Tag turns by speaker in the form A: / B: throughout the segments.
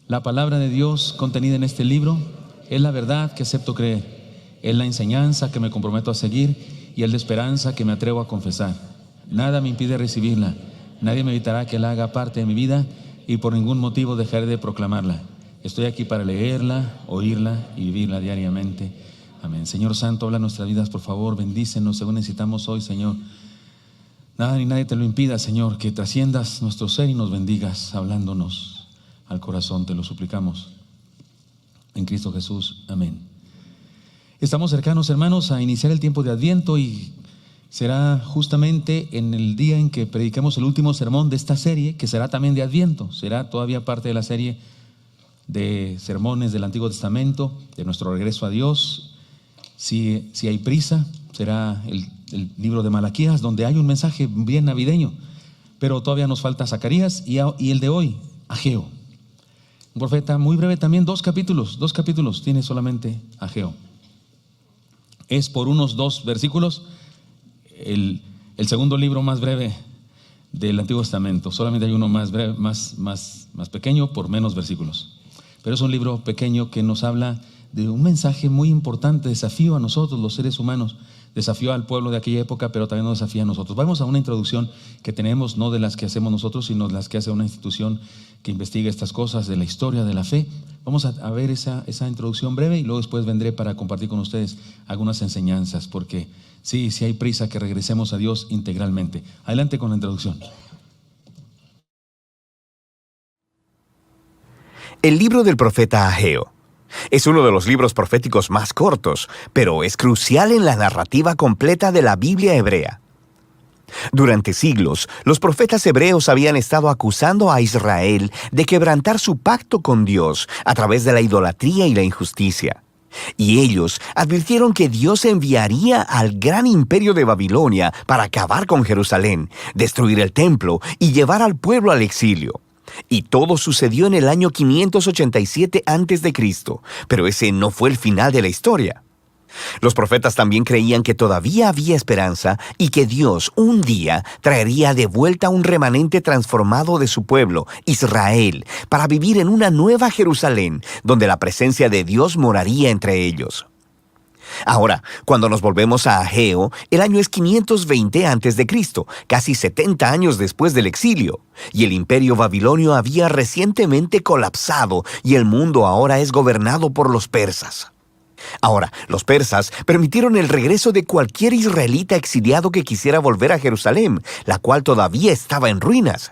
A: La palabra de Dios contenida en este libro es la verdad que acepto creer, es la enseñanza que me comprometo a seguir y es la esperanza que me atrevo a confesar. Nada me impide recibirla, nadie me evitará que la haga parte de mi vida y por ningún motivo dejaré de proclamarla. Estoy aquí para leerla, oírla y vivirla diariamente. Amén. Señor Santo, habla nuestras vidas, por favor, bendícenos según necesitamos hoy, Señor. Nada ni nadie te lo impida, Señor, que trasciendas nuestro ser y nos bendigas, hablándonos al corazón, te lo suplicamos. En Cristo Jesús, amén. Estamos cercanos, hermanos, a iniciar el tiempo de Adviento y será justamente en el día en que prediquemos el último sermón de esta serie, que será también de Adviento. Será todavía parte de la serie de sermones del Antiguo Testamento, de nuestro regreso a Dios. Si hay prisa, será el libro de Malaquías, donde hay un mensaje bien navideño, pero todavía nos falta Zacarías y el de hoy, Ageo. Un profeta muy breve también, dos capítulos tiene solamente Ageo. Es por unos 2 versículos el segundo libro más breve del Antiguo Testamento. Solamente hay uno más breve, más pequeño, por menos versículos. Pero es un libro pequeño que nos habla de un mensaje muy importante, desafío a nosotros los seres humanos, desafío al pueblo de aquella época, pero también nos desafía a nosotros. Vamos a una introducción que tenemos, no de las que hacemos nosotros, sino de las que hace una institución que investiga estas cosas de la historia de la fe. Vamos a ver esa introducción breve y luego después vendré para compartir con ustedes algunas enseñanzas, porque sí hay prisa que regresemos a Dios integralmente. Adelante con la introducción.
B: El libro del profeta Ageo es uno de los libros proféticos más cortos, pero es crucial en la narrativa completa de la Biblia hebrea. Durante siglos, los profetas hebreos habían estado acusando a Israel de quebrantar su pacto con Dios a través de la idolatría y la injusticia. Y ellos advirtieron que Dios enviaría al gran imperio de Babilonia para acabar con Jerusalén, destruir el templo y llevar al pueblo al exilio. Y todo sucedió en el año 587 a.C., pero ese no fue el final de la historia. Los profetas también creían que todavía había esperanza y que Dios un día traería de vuelta un remanente transformado de su pueblo, Israel, para vivir en una nueva Jerusalén, donde la presencia de Dios moraría entre ellos. Ahora, cuando nos volvemos a Ageo, el año es 520 a.C., casi 70 años después del exilio, y el imperio babilonio había recientemente colapsado y el mundo ahora es gobernado por los persas. Ahora, los persas permitieron el regreso de cualquier israelita exiliado que quisiera volver a Jerusalén, la cual todavía estaba en ruinas.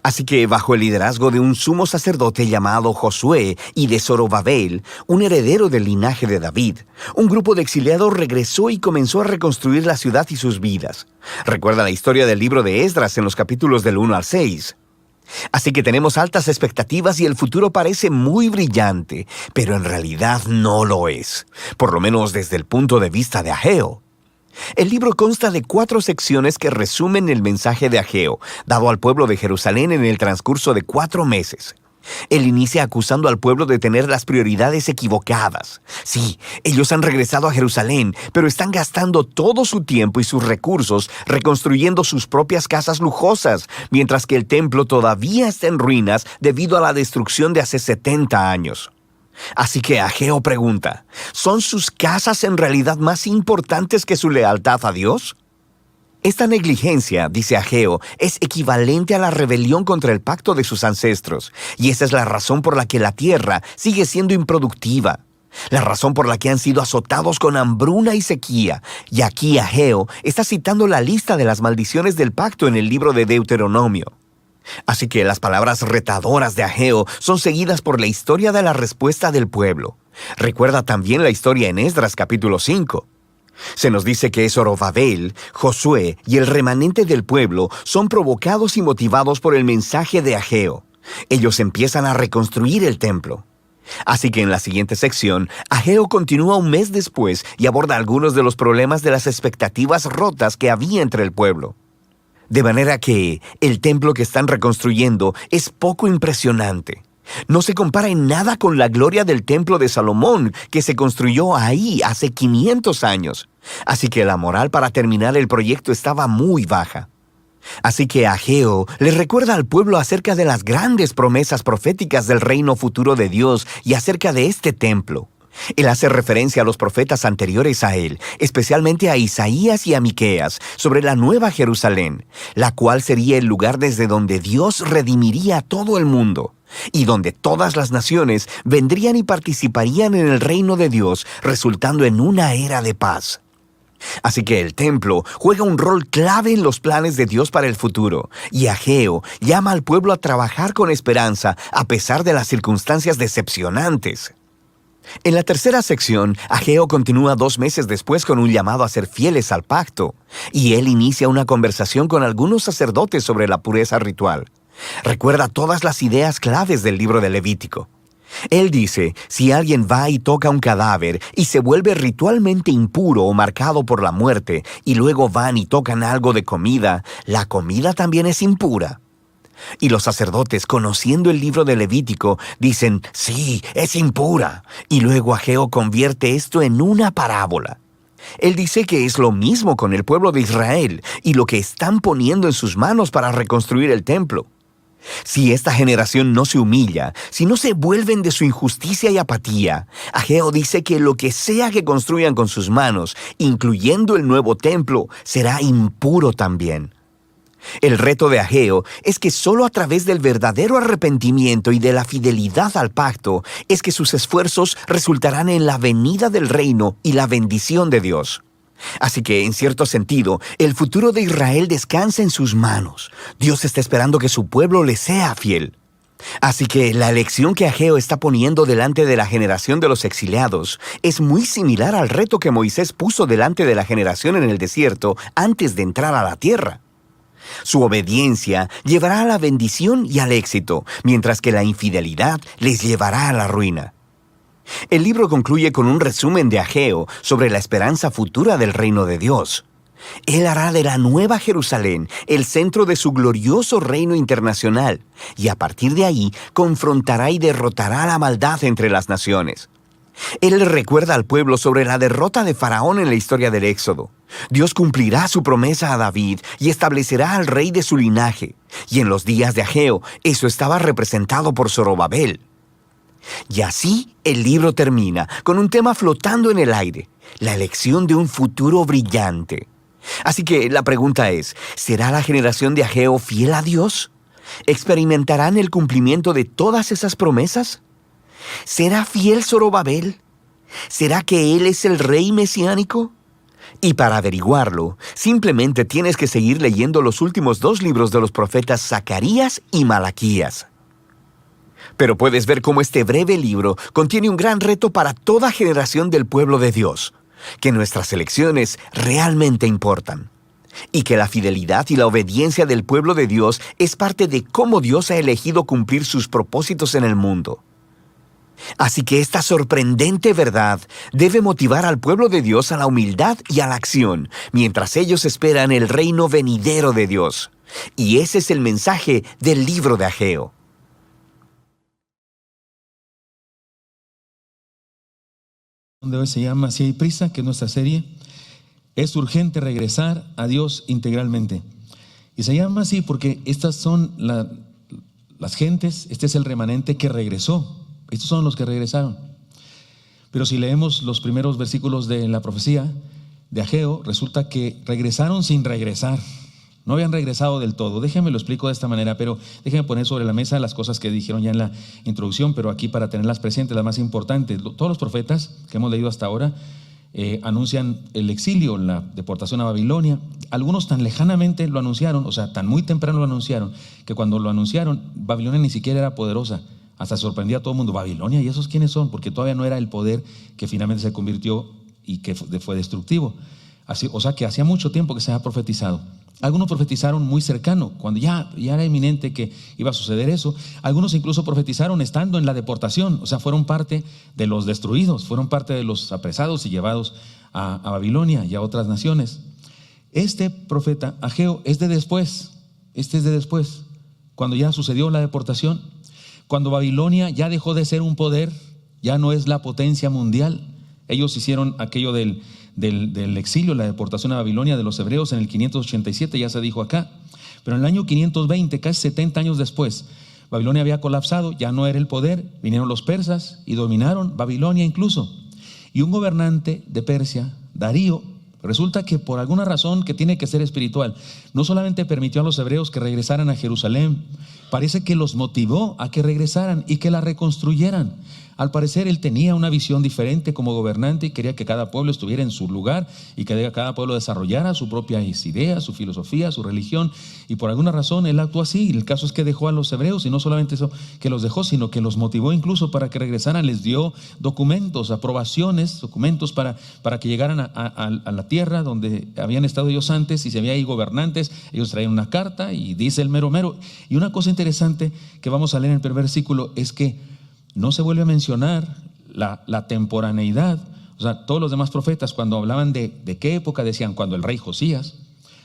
B: Así que bajo el liderazgo de un sumo sacerdote llamado Josué y de Zorobabel, un heredero del linaje de David, un grupo de exiliados regresó y comenzó a reconstruir la ciudad y sus vidas. Recuerda la historia del libro de Esdras en los capítulos del 1 al 6. Así que tenemos altas expectativas y el futuro parece muy brillante, pero en realidad no lo es, por lo menos desde el punto de vista de Ageo. El libro consta de 4 secciones que resumen el mensaje de Ageo, dado al pueblo de Jerusalén en el transcurso de 4 meses. Él inicia acusando al pueblo de tener las prioridades equivocadas. Sí, ellos han regresado a Jerusalén, pero están gastando todo su tiempo y sus recursos reconstruyendo sus propias casas lujosas, mientras que el templo todavía está en ruinas debido a la destrucción de hace 70 años. Así que Ageo pregunta, ¿son sus casas en realidad más importantes que su lealtad a Dios? Esta negligencia, dice Ageo, es equivalente a la rebelión contra el pacto de sus ancestros, y esa es la razón por la que la tierra sigue siendo improductiva, la razón por la que han sido azotados con hambruna y sequía. Y aquí Ageo está citando la lista de las maldiciones del pacto en el libro de Deuteronomio. Así que las palabras retadoras de Ageo son seguidas por la historia de la respuesta del pueblo. Recuerda también la historia en Esdras capítulo 5. Se nos dice que Zorobabel, Josué y el remanente del pueblo son provocados y motivados por el mensaje de Ageo. Ellos empiezan a reconstruir el templo. Así que en la siguiente sección, Ageo continúa un mes después y aborda algunos de los problemas de las expectativas rotas que había entre el pueblo. De manera que el templo que están reconstruyendo es poco impresionante. No se compara en nada con la gloria del templo de Salomón que se construyó ahí hace 500 años. Así que la moral para terminar el proyecto estaba muy baja. Así que Ageo le recuerda al pueblo acerca de las grandes promesas proféticas del reino futuro de Dios y acerca de este templo. Él hace referencia a los profetas anteriores a él, especialmente a Isaías y a Miqueas, sobre la nueva Jerusalén, la cual sería el lugar desde donde Dios redimiría a todo el mundo, y donde todas las naciones vendrían y participarían en el reino de Dios, resultando en una era de paz. Así que el templo juega un rol clave en los planes de Dios para el futuro, y Ageo llama al pueblo a trabajar con esperanza a pesar de las circunstancias decepcionantes. En la tercera sección, Ageo continúa 2 meses después con un llamado a ser fieles al pacto, y él inicia una conversación con algunos sacerdotes sobre la pureza ritual. Recuerda todas las ideas claves del libro de Levítico. Él dice, si alguien va y toca un cadáver y se vuelve ritualmente impuro o marcado por la muerte, y luego van y tocan algo de comida, la comida también es impura. Y los sacerdotes, conociendo el libro de Levítico, dicen, sí, es impura. Y luego Ageo convierte esto en una parábola. Él dice que es lo mismo con el pueblo de Israel y lo que están poniendo en sus manos para reconstruir el templo. Si esta generación no se humilla, si no se vuelven de su injusticia y apatía, Ageo dice que lo que sea que construyan con sus manos, incluyendo el nuevo templo, será impuro también. El reto de Ageo es que solo a través del verdadero arrepentimiento y de la fidelidad al pacto es que sus esfuerzos resultarán en la venida del reino y la bendición de Dios. Así que, en cierto sentido, el futuro de Israel descansa en sus manos. Dios está esperando que su pueblo le sea fiel. Así que la elección que Ageo está poniendo delante de la generación de los exiliados es muy similar al reto que Moisés puso delante de la generación en el desierto antes de entrar a la tierra. Su obediencia llevará a la bendición y al éxito, mientras que la infidelidad les llevará a la ruina. El libro concluye con un resumen de Ageo sobre la esperanza futura del reino de Dios. Él hará de la Nueva Jerusalén el centro de su glorioso reino internacional, y a partir de ahí confrontará y derrotará la maldad entre las naciones. Él le recuerda al pueblo sobre la derrota de Faraón en la historia del Éxodo. Dios cumplirá su promesa a David y establecerá al rey de su linaje. Y en los días de Ageo, eso estaba representado por Zorobabel. Y así el libro termina con un tema flotando en el aire, la elección de un futuro brillante. Así que la pregunta es, ¿será la generación de Ageo fiel a Dios? ¿Experimentarán el cumplimiento de todas esas promesas? ¿Será fiel Zorobabel? ¿Será que él es el rey mesiánico? Y para averiguarlo, simplemente tienes que seguir leyendo los últimos 2 libros de los profetas Zacarías y Malaquías. Pero puedes ver cómo este breve libro contiene un gran reto para toda generación del pueblo de Dios, que nuestras elecciones realmente importan, y que la fidelidad y la obediencia del pueblo de Dios es parte de cómo Dios ha elegido cumplir sus propósitos en el mundo. Así que esta sorprendente verdad debe motivar al pueblo de Dios a la humildad y a la acción, mientras ellos esperan el reino venidero de Dios. Y ese es el mensaje del libro de Ageo.
A: De hoy se llama Si hay prisa, que es nuestra serie. Es urgente regresar a Dios integralmente. Y se llama así porque estas son las gentes, este es el remanente que regresó. Estos son los que regresaron. Pero si leemos los primeros versículos de la profecía de Ageo, resulta que regresaron sin regresar. No habían regresado del todo. Déjenme lo explico de esta manera, pero déjenme poner sobre la mesa las cosas que dijeron ya en la introducción, pero aquí para tenerlas presentes, las más importantes. Todos los profetas que hemos leído hasta ahora anuncian el exilio, la deportación a Babilonia. Algunos tan lejanamente lo anunciaron, o sea, tan muy temprano lo anunciaron, que cuando lo anunciaron, Babilonia ni siquiera era poderosa. Hasta sorprendía a todo el mundo. ¿Babilonia? ¿Y esos quiénes son? Porque todavía no era el poder que finalmente se convirtió y que fue destructivo. Así, o sea que hacía mucho tiempo que se había profetizado. Algunos profetizaron muy cercano, cuando ya era inminente que iba a suceder eso. Algunos incluso profetizaron estando en la deportación, o sea, fueron parte de los destruidos, fueron parte de los apresados y llevados a Babilonia y a otras naciones. Este profeta Ageo es de después, cuando ya sucedió la deportación, cuando Babilonia ya dejó de ser un poder, ya no es la potencia mundial. Ellos hicieron aquello del exilio, la deportación a Babilonia de los hebreos en el 587, ya se dijo acá. Pero en el año 520, casi 70 años después, Babilonia había colapsado, ya no era el poder, vinieron los persas y dominaron Babilonia incluso. Y un gobernante de Persia, Darío, resulta que por alguna razón que tiene que ser espiritual, no solamente permitió a los hebreos que regresaran a Jerusalén, parece que los motivó a que regresaran y que la reconstruyeran. Al parecer él tenía una visión diferente como gobernante y quería que cada pueblo estuviera en su lugar y que cada pueblo desarrollara sus propias ideas, su filosofía, su religión, y por alguna razón él actuó así. El caso es que dejó a los hebreos, y no solamente eso que los dejó, sino que los motivó incluso para que regresaran. Les dio documentos, aprobaciones, documentos para que llegaran a la tierra donde habían estado ellos antes. Y si había ahí gobernantes, ellos traían una carta y dice el mero mero. Y una cosa interesante que vamos a leer en el primer versículo es que no se vuelve a mencionar la temporaneidad. O sea, todos los demás profetas, cuando hablaban de qué época, decían cuando el rey Josías,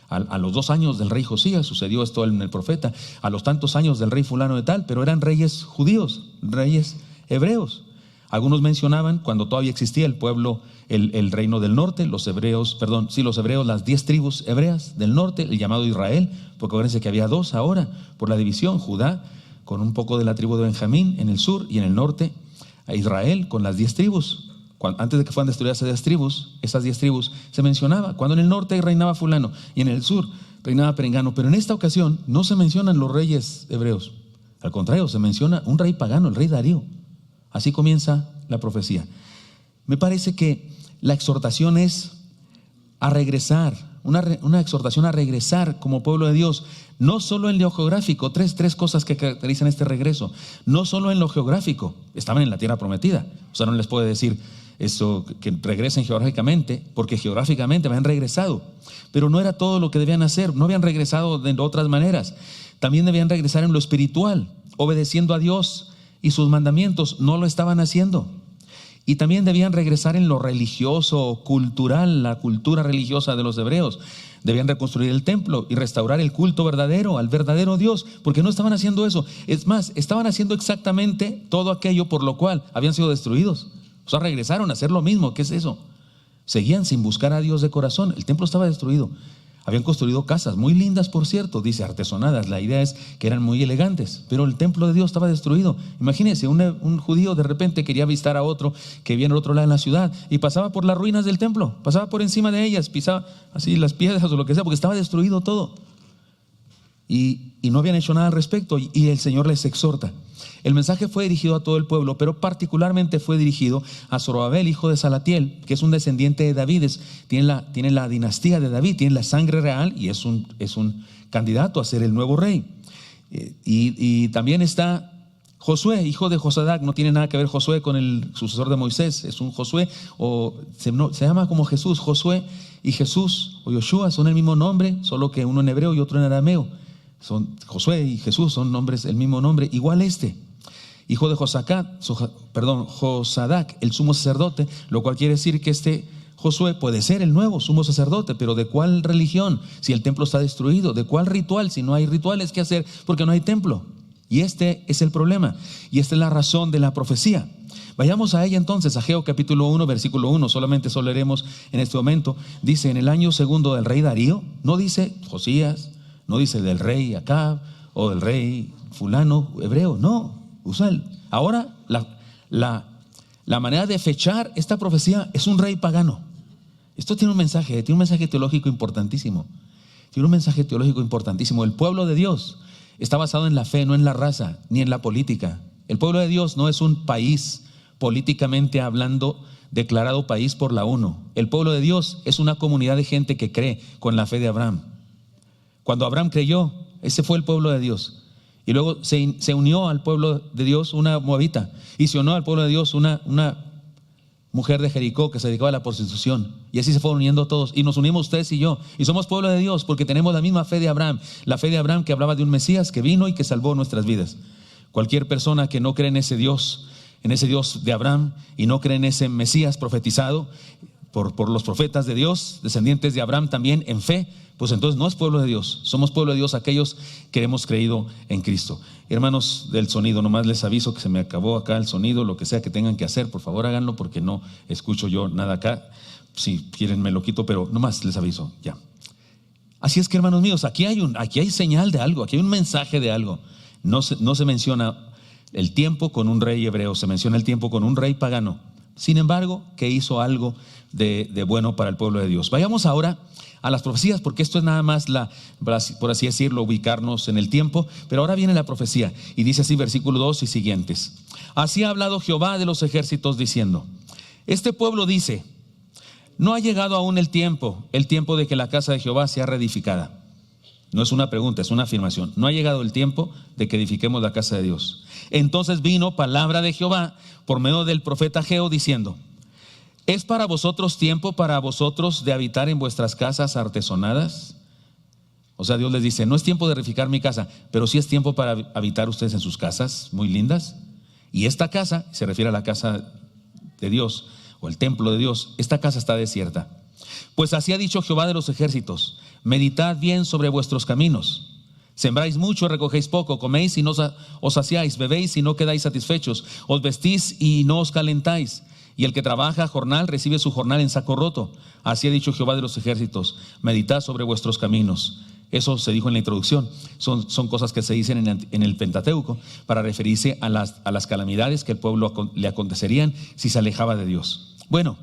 A: a los 2 años del rey Josías sucedió esto en el profeta, a los tantos años del rey fulano de tal, pero eran reyes judíos, reyes hebreos. Algunos mencionaban cuando todavía existía el pueblo, el reino del norte, los hebreos, las 10 tribus hebreas del norte, el llamado Israel, porque acuérdense que había 2 ahora por la división, Judá con un poco de la tribu de Benjamín en el sur, y en el norte a Israel con las 10 tribus. Antes de que fueran destruidas esas 10 tribus, se mencionaba cuando en el norte reinaba fulano y en el sur reinaba perengano. Pero en esta ocasión no se mencionan los reyes hebreos, al contrario, se menciona un rey pagano, el rey Darío. Así comienza la profecía. Me parece que la exhortación es a regresar, una exhortación a regresar como pueblo de Dios, no solo en lo geográfico. Tres cosas que caracterizan este regreso. No solo en lo geográfico, estaban en la tierra prometida, o sea, no les puede decir eso que regresen geográficamente, porque geográficamente habían regresado, pero no era todo lo que debían hacer, no habían regresado de otras maneras. También debían regresar en lo espiritual, obedeciendo a Dios y sus mandamientos. No lo estaban haciendo. Y también debían regresar en lo religioso, cultural, la cultura religiosa de los hebreos. Debían reconstruir el templo y restaurar el culto verdadero al verdadero Dios, porque no estaban haciendo eso. Es más, estaban haciendo exactamente todo aquello por lo cual habían sido destruidos. O sea, regresaron a hacer lo mismo. ¿Qué es eso? Seguían sin buscar a Dios de corazón. El templo estaba destruido. Habían construido casas muy lindas, por cierto, dice artesonadas. La idea es que eran muy elegantes, pero el templo de Dios estaba destruido. Imagínense, un judío de repente quería visitar a otro que vivía en el otro lado de la ciudad y pasaba por las ruinas del templo, pasaba por encima de ellas, pisaba así las piedras o lo que sea, porque estaba destruido todo. Y no habían hecho nada al respecto, y el Señor les exhorta. El mensaje fue dirigido a todo el pueblo, pero particularmente fue dirigido a Zorobabel, hijo de Salatiel, que es un descendiente de David, tiene la dinastía de David, tiene la sangre real y es un candidato a ser el nuevo rey. Y también está Josué, hijo de Josadac. No tiene nada que ver Josué con el sucesor de Moisés, es un Josué, o se llama como Jesús. Josué y Jesús o Yoshua son el mismo nombre, solo que uno en hebreo y otro en arameo. Josué y Jesús son nombres, el mismo nombre, igual hijo de Josadac, el sumo sacerdote, lo cual quiere decir que este Josué puede ser el nuevo sumo sacerdote, pero ¿de cuál religión? Si el templo está destruido. ¿De cuál ritual? Si no hay rituales que hacer porque no hay templo. Y este es el problema, y esta es la razón de la profecía. Vayamos a ella entonces, Ageo capítulo 1, versículo 1, solamente eso leeremos en este momento. Dice, en el año segundo del rey Darío, no dice Josías, no dice del rey Acab o del rey fulano hebreo, no. Ahora la manera de fechar esta profecía es un rey pagano. Esto tiene un mensaje teológico importantísimo. El pueblo de Dios está basado en la fe, no en la raza, ni en la política. El pueblo de Dios no es un país políticamente hablando, declarado país por la ONU. El pueblo de Dios es una comunidad de gente que cree con la fe de Abraham. Cuando Abraham creyó, ese fue el pueblo de Dios. Y luego se unió al pueblo de Dios una moabita, y se unió al pueblo de Dios una mujer de Jericó que se dedicaba a la prostitución. Y así se fueron uniendo todos, y nos unimos ustedes y yo, y somos pueblo de Dios porque tenemos la misma fe de Abraham, la fe de Abraham que hablaba de un Mesías que vino y que salvó nuestras vidas. Cualquier persona que no cree en ese Dios de Abraham, y no cree en ese Mesías profetizado por los profetas de Dios, descendientes de Abraham también en fe, pues entonces no es pueblo de Dios. Somos pueblo de Dios aquellos que hemos creído en Cristo. Hermanos del sonido, nomás les aviso que se me acabó acá el sonido. Lo que sea que tengan que hacer, por favor háganlo, porque no escucho yo nada acá. Si quieren me lo quito, pero nomás les aviso, ya. Así es que, hermanos míos, aquí hay señal de algo, aquí hay un mensaje de algo. No se menciona el tiempo con un rey hebreo, se menciona el tiempo con un rey pagano. Sin embargo, que hizo algo de bueno para el pueblo de Dios. Vayamos ahora a las profecías, porque esto es nada más por así decirlo, ubicarnos en el tiempo. Pero ahora viene la profecía y dice así, versículo 2 y siguientes: así ha hablado Jehová de los ejércitos diciendo, este pueblo dice, no ha llegado aún el tiempo de que la casa de Jehová sea reedificada. No es una pregunta, es una afirmación. No ha llegado el tiempo de que edifiquemos la casa de Dios. Entonces vino palabra de Jehová por medio del profeta Ageo diciendo, ¿es para vosotros tiempo para vosotros de habitar en vuestras casas artesonadas? O sea, Dios les dice, no es tiempo de reedificar mi casa, pero sí es tiempo para habitar ustedes en sus casas muy lindas. Y esta casa, se refiere a la casa de Dios o el templo de Dios, esta casa está desierta. Pues así ha dicho Jehová de los ejércitos, meditad bien sobre vuestros caminos. Sembráis mucho, recogéis poco, coméis y no os saciáis, bebéis y no quedáis satisfechos, os vestís y no os calentáis. Y el que trabaja jornal recibe su jornal en saco roto. Así ha dicho Jehová de los ejércitos, meditad sobre vuestros caminos. Eso se dijo en la introducción. Son cosas que se dicen en el Pentateuco para referirse a las calamidades que el pueblo le acontecerían si se alejaba de Dios. Bueno,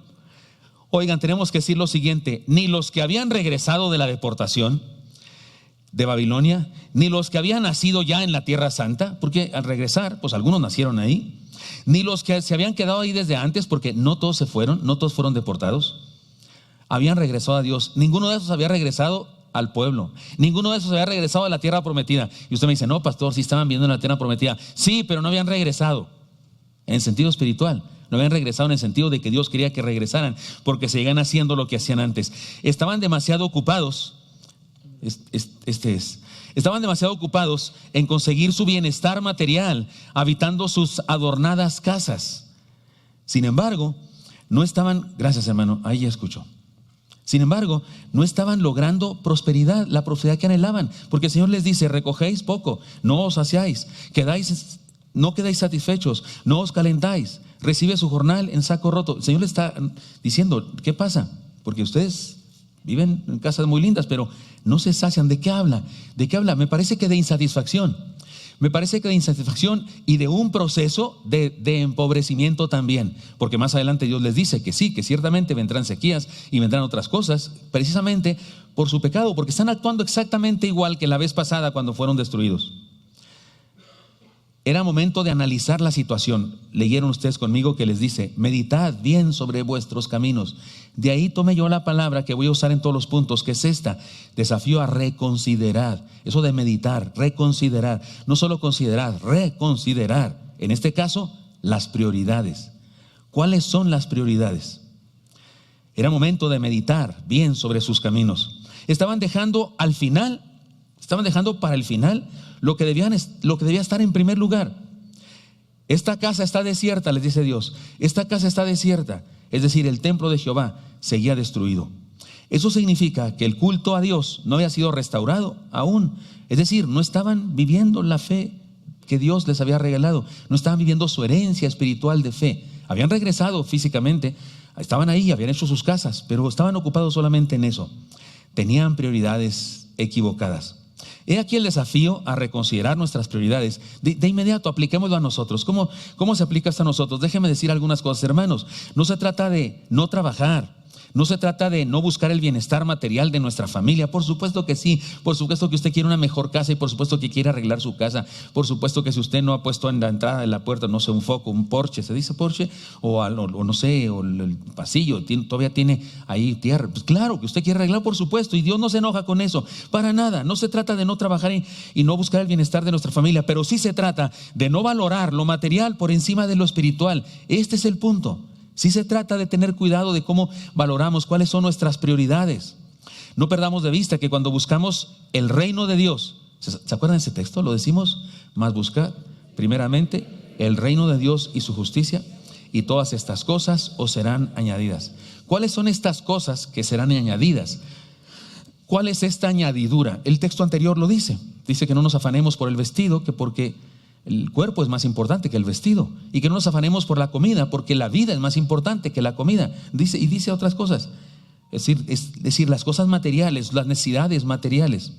A: oigan, tenemos que decir lo siguiente: ni los que habían regresado de la deportación de Babilonia, ni los que habían nacido ya en la Tierra Santa, porque al regresar, pues algunos nacieron ahí, ni los que se habían quedado ahí desde antes, porque no todos se fueron, no todos fueron deportados, habían regresado a Dios. Ninguno de esos había regresado al pueblo, ninguno de esos había regresado a la tierra prometida. Y usted me dice, no, pastor, si estaban viendo en la tierra prometida. Sí, pero no habían regresado en sentido espiritual. No habían regresado en el sentido de que Dios quería que regresaran, porque seguían haciendo lo que hacían antes. Estaban demasiado ocupados. Estaban demasiado ocupados en conseguir su bienestar material, habitando sus adornadas casas. Sin embargo, no estaban, gracias hermano, ahí ya escucho. Sin embargo, no estaban logrando prosperidad, la prosperidad que anhelaban, porque el Señor les dice, recogéis poco, no os saciáis, no quedáis satisfechos, no os calentáis, recibe su jornal en saco roto. El Señor le está diciendo, ¿qué pasa? Porque ustedes viven en casas muy lindas, pero no se sacian. ¿De qué habla? ¿De qué habla? Me parece que de insatisfacción. Me parece que de insatisfacción y de un proceso de empobrecimiento también. Porque más adelante Dios les dice que sí, que ciertamente vendrán sequías y vendrán otras cosas, precisamente por su pecado, porque están actuando exactamente igual que la vez pasada cuando fueron destruidos. Era momento de analizar la situación. Leyeron ustedes conmigo que les dice, meditad bien sobre vuestros caminos. De ahí tomé yo la palabra que voy a usar en todos los puntos, que es esta: desafío a reconsiderar. Eso de meditar, reconsiderar. No solo considerar, reconsiderar. En este caso, las prioridades. ¿Cuáles son las prioridades? Era momento de meditar bien sobre sus caminos. Estaban dejando para el final lo que debía estar en primer lugar. Esta casa está desierta, les dice Dios. Esta casa está desierta. Es decir, el templo de Jehová seguía destruido. Eso significa que el culto a Dios no había sido restaurado aún. Es decir, no estaban viviendo la fe que Dios les había regalado. No estaban viviendo su herencia espiritual de fe. Habían regresado físicamente, estaban ahí, habían hecho sus casas, pero estaban ocupados solamente en eso. Tenían prioridades equivocadas. He aquí el desafío a reconsiderar nuestras prioridades. De inmediato, apliquémoslo a nosotros. ¿Cómo se aplica esto a nosotros? Déjenme decir algunas cosas, hermanos. No se trata de no trabajar. No se trata de no buscar el bienestar material de nuestra familia. Por supuesto que sí. Por supuesto que usted quiere una mejor casa y por supuesto que quiere arreglar su casa. Por supuesto que si usted no ha puesto en la entrada de la puerta, no sé, un foco, un porche, ¿se dice porche? O no sé, o el pasillo, todavía tiene ahí tierra. Pues claro que usted quiere arreglar, por supuesto, y Dios no se enoja con eso. Para nada. No se trata de no trabajar y no buscar el bienestar de nuestra familia, pero sí se trata de no valorar lo material por encima de lo espiritual. Este es el punto. Sí se trata de tener cuidado de cómo valoramos, cuáles son nuestras prioridades. No perdamos de vista que cuando buscamos el reino de Dios, ¿se acuerdan de ese texto? Lo decimos, más buscar primeramente el reino de Dios y su justicia, y todas estas cosas os serán añadidas. ¿Cuáles son estas cosas que serán añadidas? ¿Cuál es esta añadidura? El texto anterior lo dice. Dice que no nos afanemos por el vestido, que porque el cuerpo es más importante que el vestido, y que no nos afanemos por la comida, porque la vida es más importante que la comida. Dice otras cosas. Es decir, las cosas materiales, las necesidades materiales.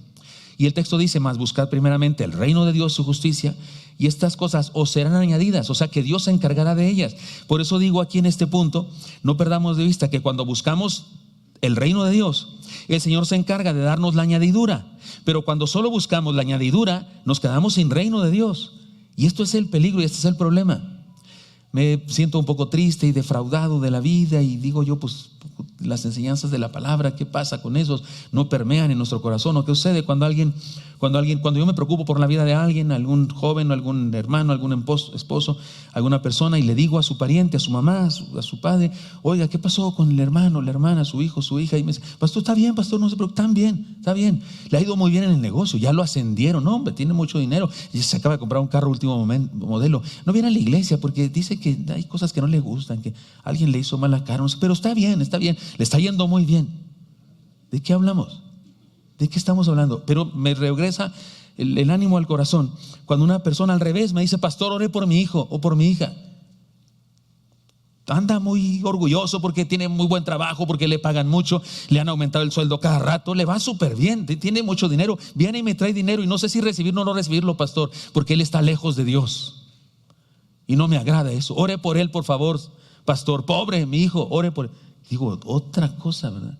A: Y el texto dice: mas buscad primeramente el reino de Dios, su justicia, y estas cosas os serán añadidas. O sea, que Dios se encargará de ellas. Por eso digo aquí en este punto, no perdamos de vista que cuando buscamos el reino de Dios, el Señor se encarga de darnos la añadidura. Pero cuando solo buscamos la añadidura, nos quedamos sin reino de Dios. Y esto es el peligro y este es el problema. Me siento un poco triste y defraudado de la vida y digo yo, pues las enseñanzas de la palabra, ¿qué pasa con esos? No permean en nuestro corazón. ¿O qué sucede cuando yo me preocupo por la vida de alguien, algún joven, algún hermano, algún esposo, alguna persona, y le digo a su pariente, a su mamá, a su padre: oiga, ¿qué pasó con el hermano, la hermana, su hijo, su hija? Y me dice: pastor, está bien, pastor, no se preocupe, está bien, le ha ido muy bien en el negocio, ya lo ascendieron, no, hombre, tiene mucho dinero, y se acaba de comprar un carro último modelo, no viene a la iglesia porque dice que hay cosas que no le gustan, que alguien le hizo mala cara, no sé, pero está bien, le está yendo muy bien. ¿De qué hablamos? ¿De qué estamos hablando? Pero me regresa el ánimo al corazón cuando una persona al revés me dice: pastor, ore por mi hijo o por mi hija. Anda muy orgulloso porque tiene muy buen trabajo, porque le pagan mucho, le han aumentado el sueldo cada rato, le va súper bien, tiene mucho dinero, viene y me trae dinero y no sé si recibirlo o no recibirlo, pastor, porque él está lejos de Dios y no me agrada eso. Ore por él, por favor, pastor. Pobre mi hijo, ore por él. Digo, otra cosa, ¿verdad?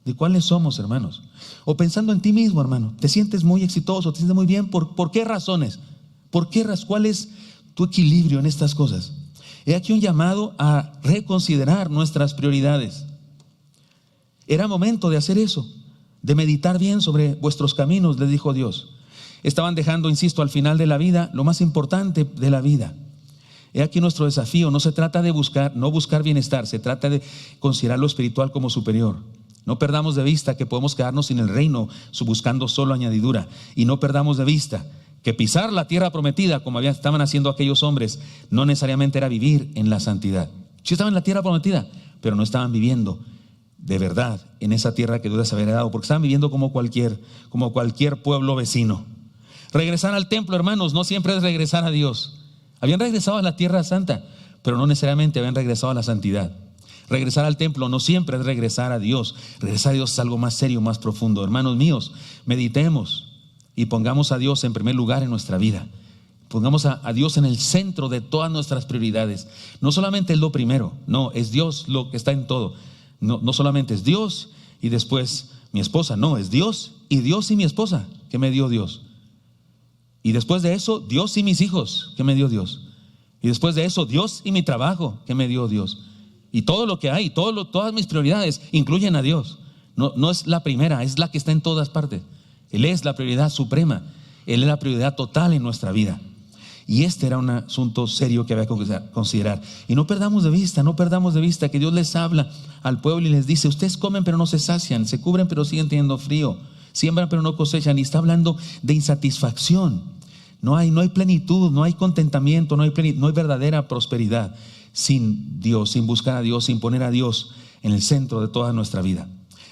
A: ¿De cuáles somos, hermanos? O pensando en ti mismo, hermano, te sientes muy exitoso, te sientes muy bien. ¿Por qué razones? ¿Cuál es tu equilibrio en estas cosas? He aquí un llamado a reconsiderar nuestras prioridades. Era momento de hacer eso, de meditar bien sobre vuestros caminos, les dijo Dios. Estaban dejando, insisto, al final de la vida lo más importante de la vida. He aquí nuestro desafío. No se trata de no buscar bienestar, se trata de considerar lo espiritual como superior. No perdamos de vista que podemos quedarnos sin el reino buscando solo añadidura. Y no perdamos de vista que pisar la tierra prometida, como estaban haciendo aquellos hombres, no necesariamente era vivir en la santidad. Sí estaban en la tierra prometida, pero no estaban viviendo de verdad en esa tierra que Dios les había dado, porque estaban viviendo como cualquier pueblo vecino. Regresar al templo, hermanos, no siempre es regresar a Dios. Habían regresado a la tierra santa, pero no necesariamente habían regresado a la santidad. Regresar al templo no siempre es regresar a Dios. Regresar a Dios es algo más serio, más profundo. Hermanos míos, meditemos y pongamos a Dios en primer lugar en nuestra vida. Pongamos a Dios en el centro de todas nuestras prioridades. No solamente es lo primero, no, es Dios lo que está en todo. No solamente es Dios y después mi esposa, no, es Dios y mi esposa que me dio Dios. Y después de eso, Dios y mis hijos que me dio Dios. Y después de eso, Dios y mi trabajo que me dio Dios. Y todo lo que hay, todas mis prioridades incluyen a Dios. No es la primera, es la que está en todas partes. Él es la prioridad suprema, Él es la prioridad total en nuestra vida. Y este era un asunto serio que había que considerar. Y no perdamos de vista que Dios les habla al pueblo y les dice: ustedes comen pero no se sacian, se cubren pero siguen teniendo frío, siembran pero no cosechan. Y está hablando de insatisfacción. No hay plenitud, no hay contentamiento, no hay verdadera prosperidad sin Dios, sin buscar a Dios, sin poner a Dios en el centro de toda nuestra vida.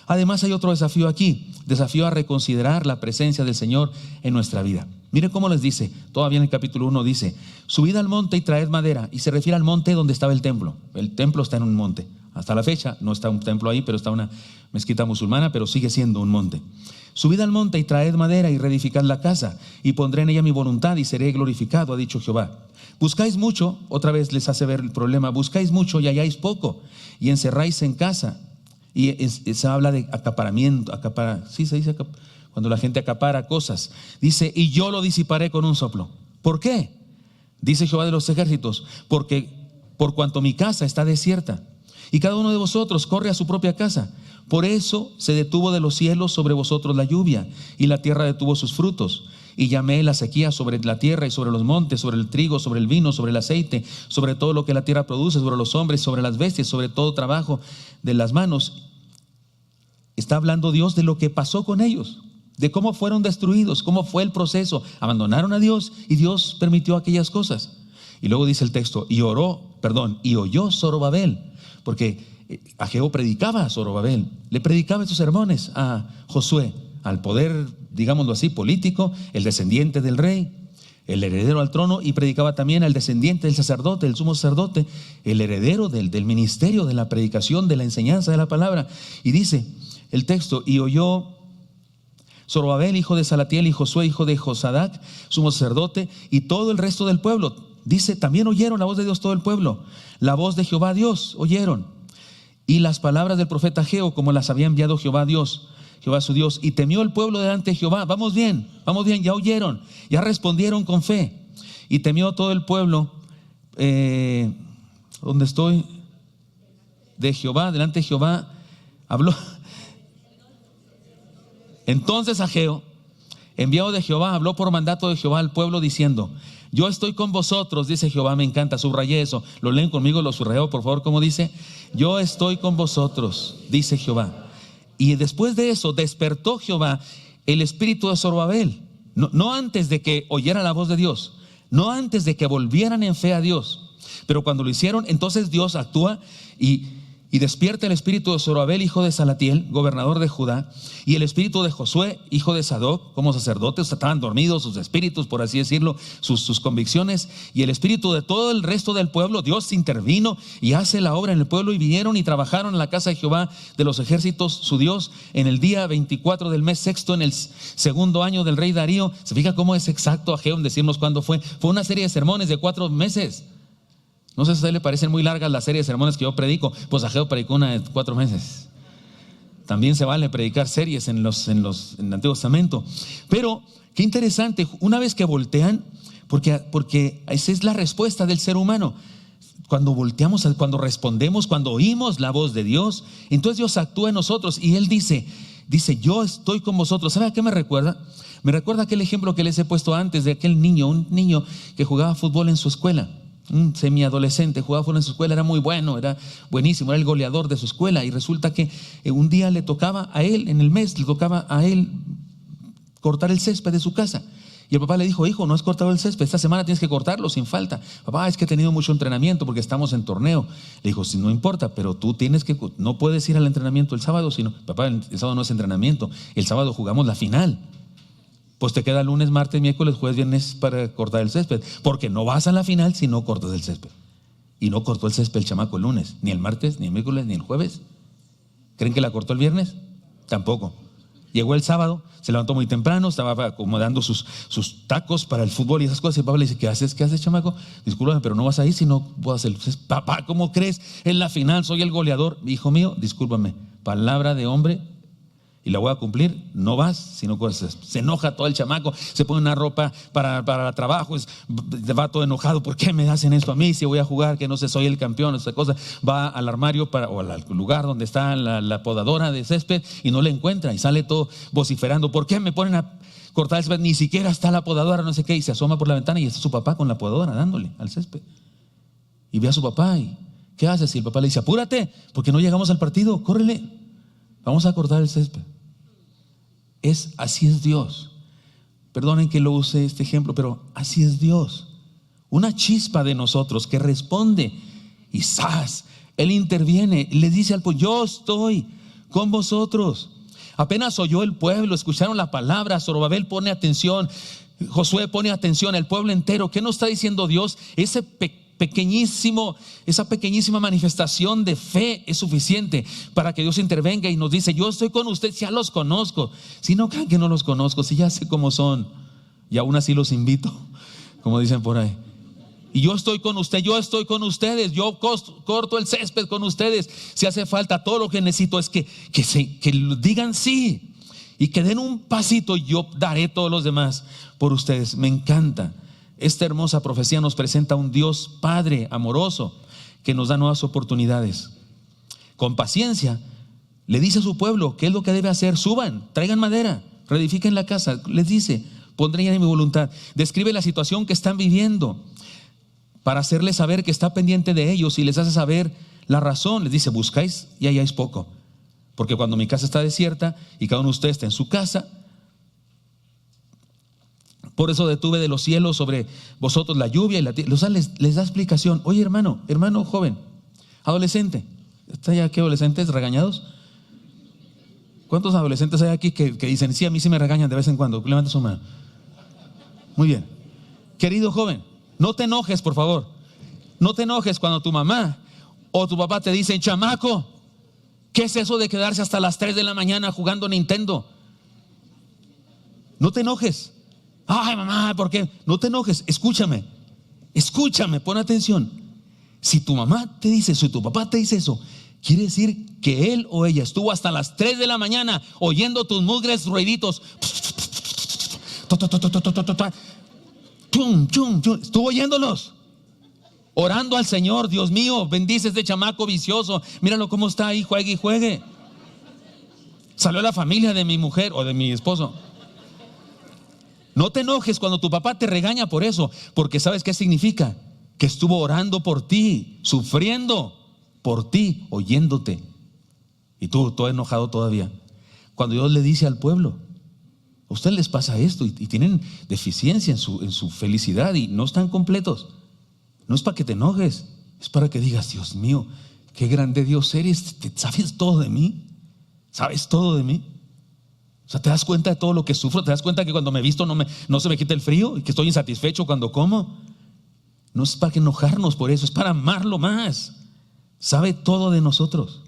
A: Además hay otro desafío aquí, desafío a reconsiderar la presencia del Señor en nuestra vida. Miren cómo les dice, todavía en el capítulo 1 dice: subid al monte y traed madera, y se refiere al monte donde estaba el templo. El templo está en un monte, hasta la fecha no está un templo ahí, pero está una mezquita musulmana, pero sigue siendo un monte. Subid al monte y traed madera y reedificad la casa, y pondré en ella mi voluntad y seré glorificado, ha dicho Jehová. Buscáis mucho, otra vez les hace ver el problema, buscáis mucho y halláis poco, y encerráis en casa. Y se habla de acaparamiento, sí se dice cuando la gente acapara cosas. Dice: y yo lo disiparé con un soplo. ¿Por qué? Dice Jehová de los ejércitos: porque por cuanto mi casa está desierta, y cada uno de vosotros corre a su propia casa. Por eso se detuvo de los cielos sobre vosotros la lluvia, y la tierra detuvo sus frutos. Y llamé la sequía sobre la tierra y sobre los montes, sobre el trigo, sobre el vino, sobre el aceite, sobre todo lo que la tierra produce, sobre los hombres, sobre las bestias, sobre todo trabajo de las manos. Está hablando Dios de lo que pasó con ellos, de cómo fueron destruidos, cómo fue el proceso. Abandonaron a Dios y Dios permitió aquellas cosas. Y luego dice el texto: y oyó Zorobabel, porque Ageo predicaba a Zorobabel, le predicaba estos sermones a Josué, al poder, digámoslo así, político, el descendiente del rey. el heredero al trono, y predicaba también al descendiente del sacerdote, del sumo sacerdote, el heredero del ministerio, de la predicación, de la enseñanza de la palabra. Y dice el texto: y oyó Zorobabel, hijo de Salatiel, y Josué, hijo de Josadac, sumo sacerdote, y todo el resto del pueblo. Dice, también oyeron la voz de Dios todo el pueblo, la voz de Jehová Dios oyeron, y las palabras del profeta Ageo, como las había enviado Jehová Dios, Jehová su Dios. Y temió el pueblo delante de Jehová. Vamos bien, ya oyeron, ya respondieron con fe. Y temió todo el pueblo, ¿dónde estoy? De Jehová, delante de Jehová, habló. Entonces Ageo, enviado de Jehová, habló por mandato de Jehová al pueblo diciendo: yo estoy con vosotros, dice Jehová. Me encanta, subrayé eso. Lo leen conmigo, lo subrayó, por favor. ¿Cómo dice? Yo estoy con vosotros, dice Jehová. Y después de eso despertó Jehová el espíritu de Zorobabel. No antes de que oyera la voz de Dios, no antes de que volvieran en fe a Dios, pero cuando lo hicieron, entonces Dios actúa y despierta el espíritu de Zorobabel, hijo de Salatiel, gobernador de Judá, y el espíritu de Josué, hijo de Sadoc, como sacerdotes. Estaban dormidos sus espíritus, por así decirlo, sus convicciones, y el espíritu de todo el resto del pueblo. Dios intervino y hace la obra en el pueblo, y vinieron y trabajaron en la casa de Jehová de los ejércitos, su Dios, en el día 24 del mes sexto, en el segundo año del rey Darío. ¿Se fija cómo es exacto Ageo en decirnos cuándo fue? Fue una serie de sermones de 4 meses. No sé si a usted le parecen muy largas las series de sermones que yo predico. Pues Ageo predicó una de 4 meses. También se vale predicar series en el Antiguo Testamento. Pero qué interesante, una vez que voltean, porque esa es la respuesta del ser humano. Cuando volteamos, cuando respondemos, cuando oímos la voz de Dios, entonces Dios actúa en nosotros. Y Él dice, yo estoy con vosotros. ¿Sabe a qué me recuerda? Me recuerda aquel ejemplo que les he puesto antes de aquel niño, un niño que jugaba fútbol en su escuela. Un semiadolescente, jugaba fútbol en su escuela, era muy bueno, era buenísimo, era el goleador de su escuela. Y resulta que un día le tocaba a él, en el mes, le tocaba a él cortar el césped de su casa. Y el papá le dijo: hijo, no has cortado el césped, esta semana tienes que cortarlo sin falta. Papá, es que he tenido mucho entrenamiento porque estamos en torneo. Le dijo: sí, no importa, pero tú no puedes ir al entrenamiento el sábado, sino, papá, el sábado no es entrenamiento, el sábado jugamos la final. Pues te queda lunes, martes, miércoles, jueves, viernes para cortar el césped, porque no vas a la final si no cortas el césped. Y no cortó el césped el chamaco el lunes, ni el martes, ni el miércoles, ni el jueves. ¿Creen que la cortó el viernes? Tampoco. Llegó el sábado, se levantó muy temprano, estaba acomodando sus tacos para el fútbol y esas cosas. Y el papá le dice: ¿Qué haces, chamaco? Discúlpame, pero no vas a ir si no puedo hacer el césped. Papá, ¿cómo crees? En la final soy el goleador. Hijo mío, discúlpame, palabra de hombre, y la voy a cumplir, no vas si no corres. Se enoja todo el chamaco, se pone una ropa para trabajo, va todo enojado. ¿Por qué me hacen esto a mí si voy a jugar? Que no sé, soy el campeón, esa cosa. Va al armario o al lugar donde está la podadora de césped y no la encuentra, y sale todo vociferando: ¿por qué me ponen a cortar el césped? Ni siquiera está la podadora, no sé qué. Y se asoma por la ventana y está su papá con la podadora dándole al césped. Y ve a su papá y ¿qué haces? Y el papá le dice: apúrate, porque no llegamos al partido, córrele, vamos a cortar el césped. Así es Dios. Perdonen que lo use este ejemplo, pero así es Dios. Una chispa de nosotros que responde y ¡zas! Él interviene, le dice al pueblo: yo estoy con vosotros. Apenas oyó el pueblo, escucharon la palabra, Zorobabel pone atención, Josué pone atención, el pueblo entero. ¿Qué nos está diciendo Dios? Esa pequeñísima manifestación de fe es suficiente para que Dios intervenga y nos dice: yo estoy con ustedes, ya los conozco. Si no crean que no los conozco, si ya sé cómo son, y aún así los invito, como dicen por ahí. Y yo estoy con ustedes, yo corto el césped con ustedes. Si hace falta, todo lo que necesito es que digan sí y que den un pasito, y yo daré todos los demás por ustedes. Me encanta. Esta hermosa profecía nos presenta a un Dios Padre amoroso que nos da nuevas oportunidades. Con paciencia le dice a su pueblo qué es lo que debe hacer: suban, traigan madera, reedifiquen la casa. Les dice: pondré en mi voluntad. Describe la situación que están viviendo para hacerles saber que está pendiente de ellos, y les hace saber la razón. Les dice: buscáis y halláis poco, porque cuando mi casa está desierta y cada uno de ustedes está en su casa, por eso detuve de los cielos sobre vosotros la lluvia y la tierra. O sea, les da explicación. Oye, hermano joven, adolescente, ¿está ya aquí adolescentes regañados? ¿Cuántos adolescentes hay aquí que dicen: sí, a mí sí me regañan de vez en cuando? Levanta su mano. Muy bien. Querido joven, no te enojes, por favor. No te enojes cuando tu mamá o tu papá te dicen: chamaco, ¿qué es eso de quedarse hasta las 3 de la mañana jugando Nintendo? No te enojes. Ay, mamá, ¿por qué? No te enojes, escúchame, pon atención. Si tu mamá te dice eso, si tu papá te dice eso, quiere decir que él o ella estuvo hasta las 3 de la mañana oyendo tus mugres ruiditos. Estuvo oyéndolos, orando al Señor. Dios mío, bendice este chamaco vicioso, míralo cómo está ahí, juegue y juegue. Salió la familia de mi mujer o de mi esposo. No te enojes cuando tu papá te regaña por eso, porque ¿sabes qué significa? Que estuvo orando por ti, sufriendo por ti, oyéndote. Y tú todo enojado todavía. Cuando Dios le dice al pueblo: a ustedes les pasa esto, y tienen deficiencia en su felicidad y no están completos. No es para que te enojes, es para que digas: Dios mío, qué grande Dios eres. ¿Sabes todo de mí? ¿Sabes todo de mí? O sea, ¿te das cuenta de todo lo que sufro? ¿Te das cuenta que cuando me visto no se me quita el frío? Y que estoy insatisfecho cuando como. No es para que enojarnos por eso, es para amarlo más. Sabe todo de nosotros.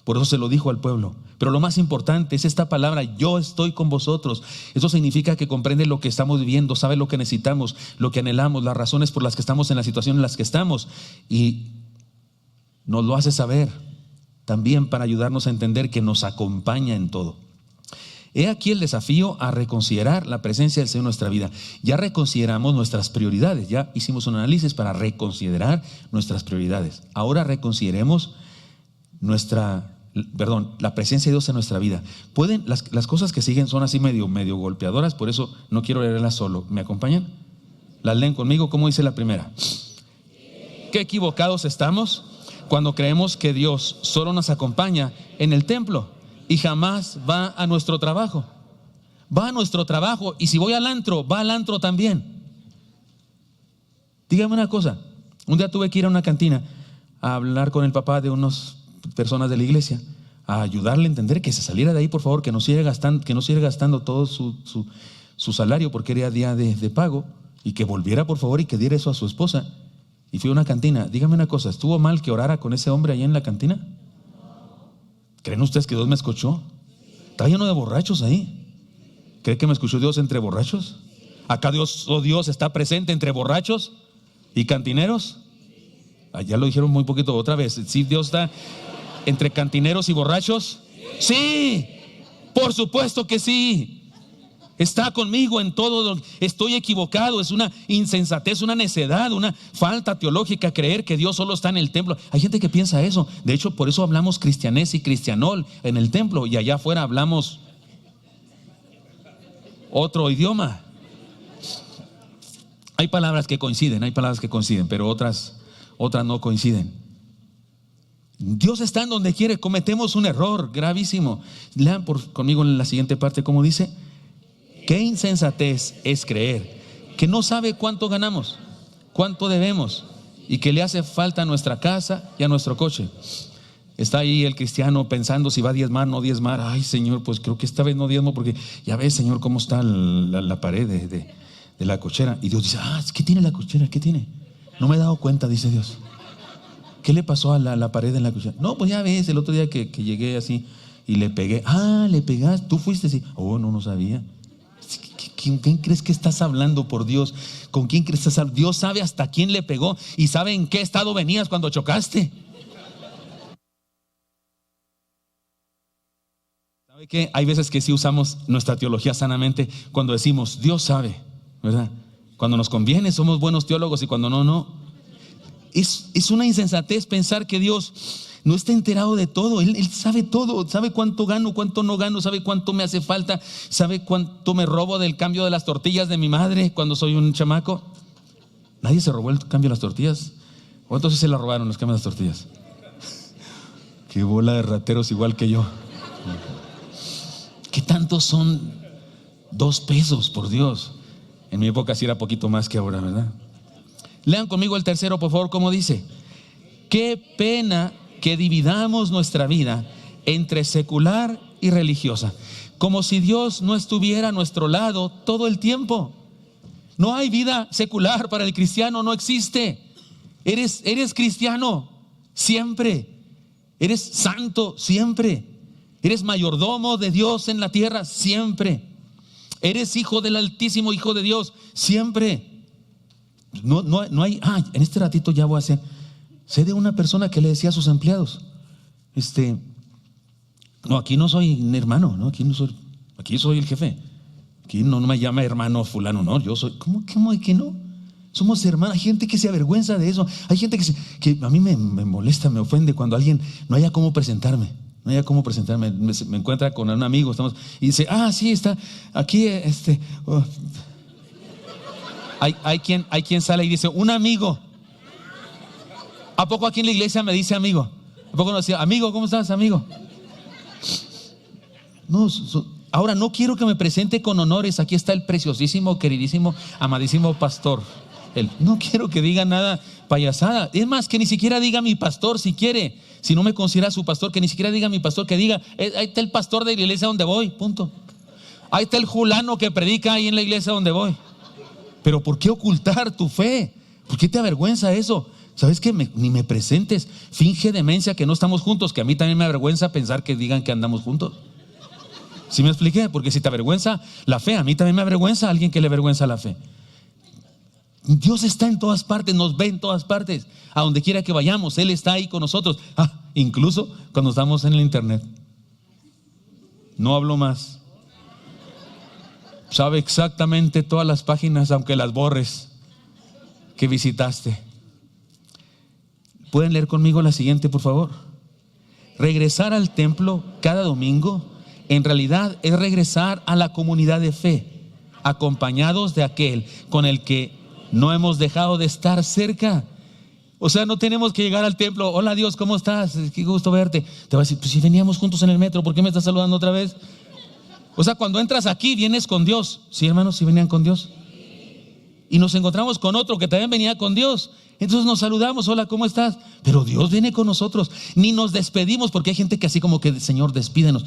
A: Por eso se lo dijo al pueblo. Pero lo más importante es esta palabra: yo estoy con vosotros. Eso significa que comprende lo que estamos viviendo, sabe lo que necesitamos, lo que anhelamos, las razones por las que estamos en la situación en las que estamos, y nos lo hace saber también para ayudarnos a entender que nos acompaña en todo. He aquí el desafío a reconsiderar la presencia del Señor en nuestra vida. Ya reconsideramos nuestras prioridades, ya hicimos un análisis para reconsiderar nuestras prioridades. Ahora reconsideremos la presencia de Dios en nuestra vida. Las cosas que siguen son así medio golpeadoras, por eso no quiero leerlas solo. ¿Me acompañan? Las leen conmigo. ¿Cómo dice la primera? Qué equivocados estamos cuando creemos que Dios solo nos acompaña en el templo y jamás va a nuestro trabajo. Va a nuestro trabajo, y si voy al antro, va al antro también. Dígame una cosa. Un día tuve que ir a una cantina a hablar con el papá de unas personas de la iglesia, a ayudarle a entender que se saliera de ahí, por favor, que no siga gastando todo su salario, porque era día de pago, y que volviera, por favor, y que diera eso a su esposa. Y fui a una cantina. Dígame una cosa, ¿estuvo mal que orara con ese hombre allá en la cantina? ¿Creen ustedes que Dios me escuchó? Está lleno de borrachos ahí. ¿Cree que me escuchó Dios entre borrachos? ¿Acá Dios está presente entre borrachos y cantineros? Ya lo dijeron muy poquito otra vez. ¿Sí, Dios está entre cantineros y borrachos? Sí, por supuesto que sí. Está conmigo en todo. Estoy equivocado. Es una insensatez, una necedad, una falta teológica creer que Dios solo está en el templo. Hay gente que piensa eso. De hecho, por eso hablamos cristianés y cristianol en el templo, y allá afuera hablamos otro idioma. Hay palabras que coinciden, pero otras no coinciden. Dios está en donde quiere. Cometemos un error gravísimo. Lean conmigo en la siguiente parte cómo dice: qué insensatez es creer que no sabe cuánto ganamos, cuánto debemos, y que le hace falta a nuestra casa y a nuestro coche. Está ahí el cristiano pensando si va a diezmar, no diezmar. Ay, Señor, pues creo que esta vez no diezmo, porque ya ves, Señor, cómo está la pared de la cochera. Y Dios dice: ¿qué tiene la cochera? ¿Qué tiene? No me he dado cuenta, dice Dios. ¿Qué le pasó a la pared en la cochera? No, pues ya ves, el otro día que llegué así y le pegué. ¿Le pegaste? ¿Tú fuiste así? No sabía. ¿Quién crees que estás hablando, por Dios? ¿Con quién crees que estás hablando? Dios sabe hasta quién le pegó y sabe en qué estado venías cuando chocaste. ¿Sabe qué? Hay veces que sí usamos nuestra teología sanamente cuando decimos: Dios sabe, ¿verdad? Cuando nos conviene somos buenos teólogos, y cuando no. Es una insensatez pensar que Dios no está enterado de todo. Él sabe todo, sabe cuánto gano, cuánto no gano, sabe cuánto me hace falta, sabe cuánto me robo del cambio de las tortillas de mi madre cuando soy un chamaco. Nadie se robó el cambio de las tortillas. ¿Cuántos se la robaron los cambios de las tortillas? Qué bola de rateros igual que yo. ¿Qué tantos son 2 pesos, por Dios? En mi época sí era poquito más que ahora, ¿verdad? Lean conmigo el tercero, por favor, ¿cómo dice? Qué pena que dividamos nuestra vida entre secular y religiosa, como si Dios no estuviera a nuestro lado todo el tiempo. No hay vida secular para el cristiano, no existe. Eres cristiano siempre. Eres santo siempre. Eres mayordomo de Dios en la tierra siempre. Eres hijo del Altísimo, hijo de Dios siempre. No hay. En este ratito ya voy a hacer. Sé de una persona que le decía a sus empleados: no, aquí no soy un hermano, no, aquí soy el jefe. Aquí no me llama hermano fulano, no, yo soy. ¿Cómo que no? Somos hermanos. Hay gente que se avergüenza de eso. Hay gente que a mí me molesta, me ofende cuando alguien no haya cómo presentarme. Me encuentra con un amigo, y dice: sí, está aquí, Hay quien sale y dice: un amigo. ¿A poco aquí en la iglesia me dice amigo? ¿A poco no decía: amigo, ¿cómo estás, amigo? No, ahora no quiero que me presente con honores. Aquí está el preciosísimo, queridísimo, amadísimo pastor. No quiero que diga nada payasada. Es más, que ni siquiera diga mi pastor si quiere. Si no me considera su pastor, que ni siquiera diga mi pastor, que diga: ahí está el pastor de la iglesia donde voy, punto. Ahí está el fulano que predica ahí en la iglesia donde voy. Pero ¿por qué ocultar tu fe? ¿Por qué te avergüenza eso? ¿Sabes qué? Ni me presentes. Finge demencia que no estamos juntos, que a mí también me avergüenza pensar que digan que andamos juntos. ¿Sí me expliqué? Porque si te avergüenza la fe, a mí también me avergüenza a alguien que le avergüenza la fe. Dios está en todas partes, nos ve en todas partes. A donde quiera que vayamos, Él está ahí con nosotros. Incluso cuando estamos en el internet. No hablo más. Sabe exactamente todas las páginas, aunque las borres, que visitaste. ¿Pueden leer conmigo la siguiente, por favor? Regresar al templo cada domingo en realidad es regresar a la comunidad de fe, acompañados de aquel con el que no hemos dejado de estar cerca. O sea, no tenemos que llegar al templo: hola Dios, ¿cómo estás? Qué gusto verte. Te va a decir: pues si veníamos juntos en el metro, ¿por qué me estás saludando otra vez? O sea, cuando entras aquí vienes con Dios. ¿Sí, hermanos? ¿Sí venían con Dios? Y nos encontramos con otro que también venía con Dios. Entonces nos saludamos: hola, ¿cómo estás? Pero Dios viene con nosotros. Ni nos despedimos, porque hay gente que así como que: Señor, despídenos.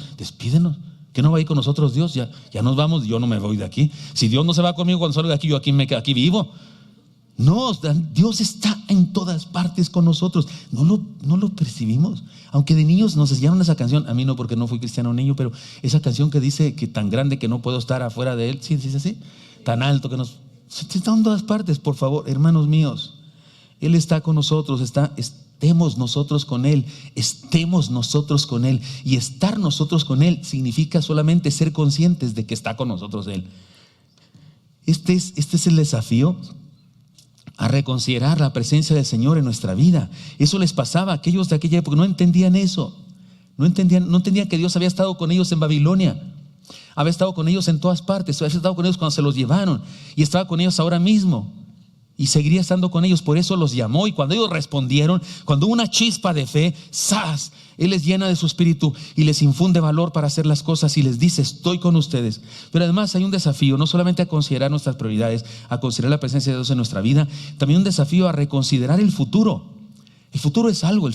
A: Que no va a ir con nosotros Dios. Ya nos vamos, yo no me voy de aquí. Si Dios no se va conmigo cuando salgo de aquí, yo aquí vivo. No, Dios está en todas partes con nosotros. No lo percibimos. Aunque de niños nos enseñaron esa canción. A mí no, porque no fui cristiano niño, pero esa canción que dice que tan grande que no puedo estar afuera de Él. Sí, así. Tan alto que está en todas partes. Por favor, hermanos míos, Él está con nosotros. Estemos nosotros con Él. Estemos nosotros con Él. Y estar nosotros con Él significa solamente ser conscientes de que está con nosotros Él. Este es el desafío, a reconsiderar la presencia del Señor en nuestra vida. Eso les pasaba a aquellos de aquella época. No entendían eso. No entendían que Dios había estado con ellos en Babilonia. Había estado con ellos en todas partes. Había estado con ellos cuando se los llevaron. Y estaba con ellos ahora mismo. Y seguiría estando con ellos. Por eso los llamó. Y cuando ellos respondieron, cuando hubo una chispa de fe, ¡zas!, Él les llena de su espíritu y les infunde valor para hacer las cosas y les dice: estoy con ustedes. Pero además hay un desafío, no solamente a considerar nuestras prioridades, a considerar la presencia de Dios en nuestra vida, también un desafío a reconsiderar el futuro. El futuro es algo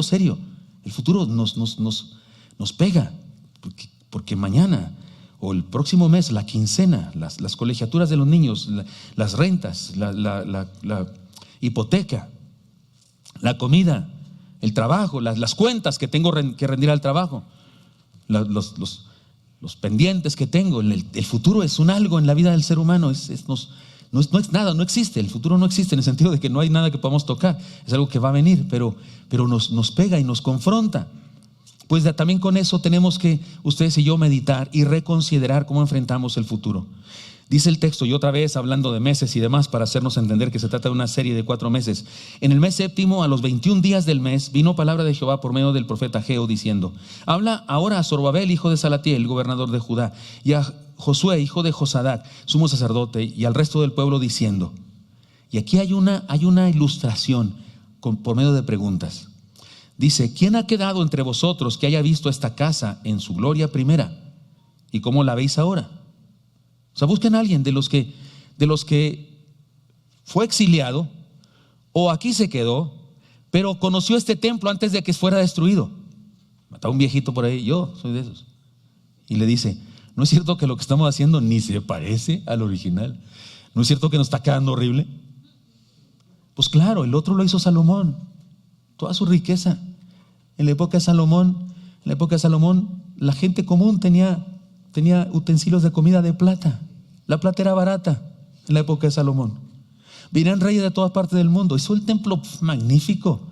A: serio. El futuro nos pega, porque mañana o el próximo mes, la quincena, las colegiaturas de los niños, las rentas, la hipoteca, la comida, el trabajo, las cuentas que tengo que rendir al trabajo, los pendientes que tengo. El futuro es un algo en la vida del ser humano. No es nada, no existe. El futuro no existe en el sentido de que no hay nada que podamos tocar. Es algo que va a venir, pero nos pega y nos confronta. Pues también con eso tenemos que ustedes y yo meditar y reconsiderar cómo enfrentamos el futuro. Dice el texto, y otra vez hablando de meses y demás, para hacernos entender que se trata de una serie de 4 meses. En el mes séptimo, a los 21 días del mes, vino palabra de Jehová por medio del profeta Ageo, diciendo: habla ahora a Zorobabel, hijo de Salatiel, gobernador de Judá, y a Josué, hijo de Josadac, sumo sacerdote, y al resto del pueblo, diciendo. Y aquí hay una ilustración por medio de preguntas. Dice: ¿quién ha quedado entre vosotros que haya visto esta casa en su gloria primera? ¿Y cómo la veis ahora? O sea, busquen a alguien de los que fue exiliado o aquí se quedó, pero conoció este templo antes de que fuera destruido. Mataba un viejito por ahí, yo soy de esos. Y le dice: ¿no es cierto que lo que estamos haciendo ni se parece al original? ¿No es cierto que nos está quedando horrible? Pues claro, el otro lo hizo Salomón, toda su riqueza. En la época de Salomón, la gente común tenía utensilios de comida de plata. La plata era barata en la época de Salomón. Venían reyes de todas partes del mundo. Hizo el templo magnífico,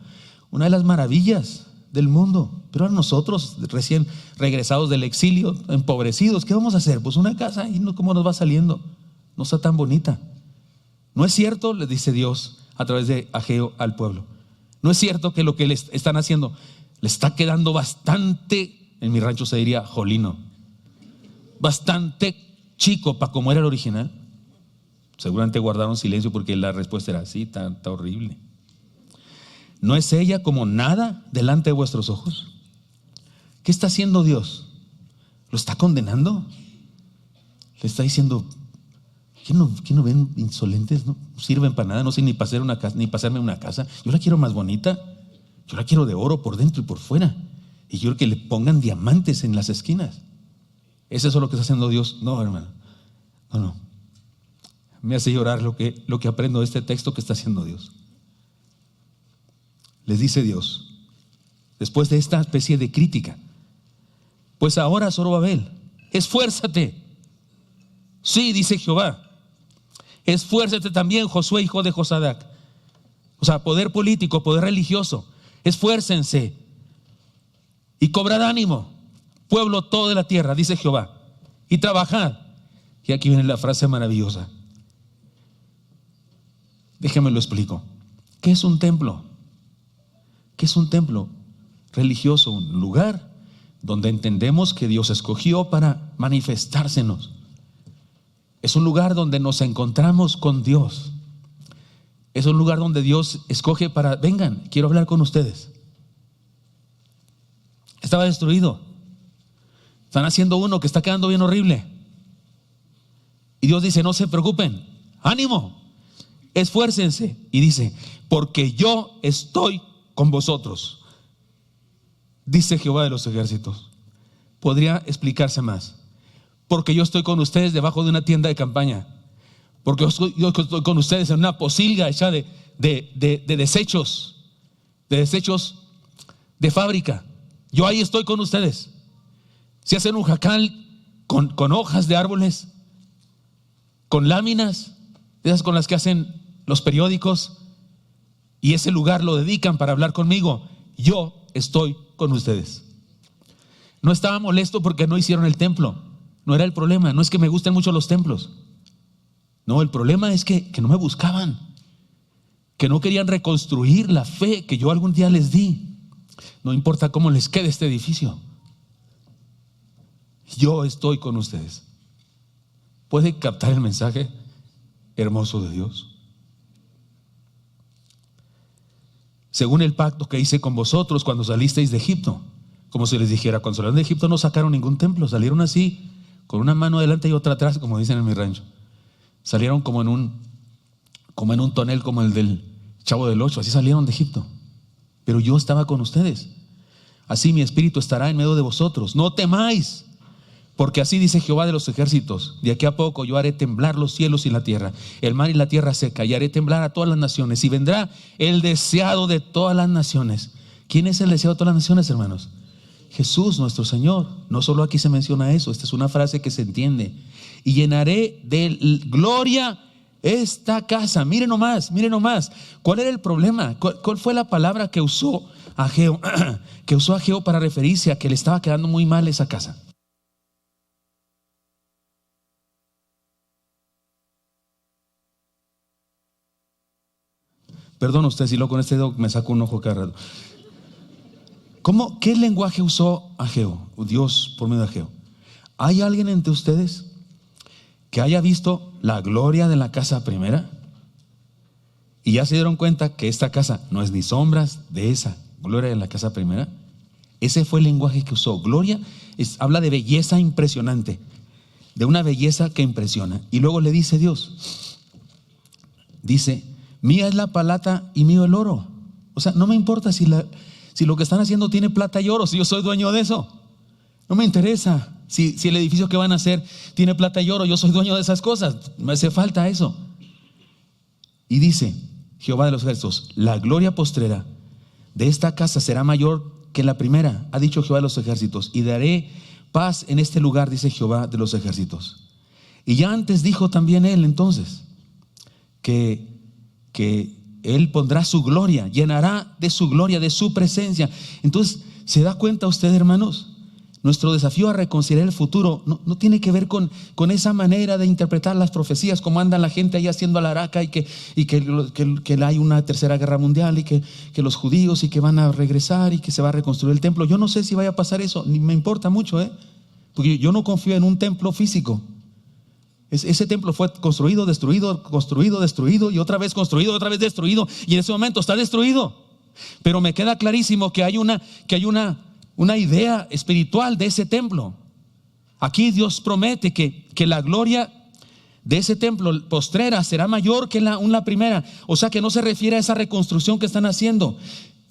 A: una de las maravillas del mundo. Pero a nosotros, recién regresados del exilio, empobrecidos, ¿qué vamos a hacer? Pues una casa, y no, ¿cómo nos va saliendo? No está tan bonita. ¿No es cierto? Le dice Dios a través de Ageo al pueblo. ¿No es cierto que lo que les están haciendo le está quedando bastante, en mi rancho se diría jolino, bastante chico para como era el original? Seguramente guardaron silencio porque la respuesta era así, está horrible. ¿No es ella como nada delante de vuestros ojos? ¿Qué está haciendo Dios? ¿Lo está condenando? Le está diciendo, ¿qué no ven insolentes? No sirven para nada, no sé ni para hacerme una casa. Yo la quiero más bonita, yo la quiero de oro por dentro y por fuera. Y yo quiero que le pongan diamantes en las esquinas. ¿Es eso lo que está haciendo Dios? No, hermano, no. Me hace llorar lo que aprendo de este texto que está haciendo Dios. Les dice Dios, después de esta especie de crítica: pues ahora, Zorobabel, esfuérzate. Sí, dice Jehová, esfuérzate también, Josué, hijo de Josadac. O sea, poder político, poder religioso. Esfuércense y cobrad ánimo, pueblo todo de la tierra, dice Jehová, y trabajad. Y aquí viene la frase maravillosa. Déjame lo explico. ¿Qué es un templo? ¿Qué es un templo religioso? Un lugar donde entendemos que Dios escogió para manifestársenos. Es un lugar donde nos encontramos con Dios. Es un lugar donde Dios escoge para, vengan, quiero hablar con ustedes. Estaba destruido. Están haciendo uno que está quedando bien horrible. Y Dios dice, no se preocupen, ánimo, esfuércense. Y dice, porque yo estoy con vosotros, dice Jehová de los ejércitos. Podría explicarse más. Porque yo estoy con ustedes debajo de una tienda de campaña. Porque yo estoy con ustedes en una posilga hecha de desechos de fábrica. Yo ahí estoy con ustedes. Si hacen un jacal con hojas de árboles, con láminas, de esas con las que hacen los periódicos, y ese lugar lo dedican para hablar conmigo, yo estoy con ustedes. No estaba molesto porque no hicieron el templo. No era el problema. No es que me gusten mucho los templos. No, el problema es que no me buscaban, que no querían reconstruir la fe que yo algún día les di. No importa cómo les quede este edificio, yo estoy con ustedes. ¿Puede captar el mensaje hermoso de Dios? Según el pacto que hice con vosotros cuando salisteis de Egipto, como si les dijera, cuando salieron de Egipto no sacaron ningún templo, salieron así, con una mano adelante y otra atrás, como dicen en mi rancho. Salieron como en un tonel como el del Chavo del Ocho, así salieron de Egipto. Pero yo estaba con ustedes. Así mi espíritu estará en medio de vosotros. No temáis, porque así dice Jehová de los ejércitos: de aquí a poco yo haré temblar los cielos y la tierra, el mar y la tierra seca, y haré temblar a todas las naciones, y vendrá el deseado de todas las naciones. ¿Quién es el deseado de todas las naciones, hermanos? Jesús nuestro Señor. No solo aquí se menciona eso, esta es una frase que se entiende. Y llenaré de gloria esta casa. Miren nomás. ¿Cuál era el problema? ¿Cuál fue la palabra que usó Ageo? Que usó Ageo para referirse a que le estaba quedando muy mal esa casa. Perdón usted si lo con este dedo me saco un ojo cada rato. ¿Qué lenguaje usó Ageo? Dios por medio de Ageo. ¿Hay alguien entre ustedes que haya visto la gloria de la casa primera? Y ya se dieron cuenta que esta casa no es ni sombras de esa gloria de la casa primera. Ese fue el lenguaje que usó. Gloria habla de belleza impresionante, de una belleza que impresiona. Y luego le dice Dios, dice, mía es la plata y mío el oro. O sea, no me importa si lo que están haciendo tiene plata y oro, si yo soy dueño de eso. No me interesa si el edificio que van a hacer tiene plata y oro, yo soy dueño de esas cosas. Me hace falta eso. Y dice Jehová de los ejércitos: la gloria postrera de esta casa será mayor que la primera, ha dicho Jehová de los ejércitos, y daré paz en este lugar, dice Jehová de los ejércitos. Y ya antes dijo también él entonces que él pondrá su gloria, llenará de su gloria, de su presencia. Entonces, ¿se da cuenta usted, hermanos? Nuestro desafío a reconciliar el futuro no tiene que ver con esa manera de interpretar las profecías, como anda la gente ahí haciendo alaraca y que hay una tercera guerra mundial y que los judíos y que van a regresar y que se va a reconstruir el templo. Yo no sé si vaya a pasar eso, ni me importa mucho, porque yo no confío en un templo físico. Ese templo fue construido, destruido y otra vez construido, otra vez destruido, y en ese momento está destruido. Pero me queda clarísimo que hay una idea espiritual de ese templo. Aquí Dios promete que la gloria de ese templo postrera será mayor que la primera. O sea que no se refiere a esa reconstrucción que están haciendo.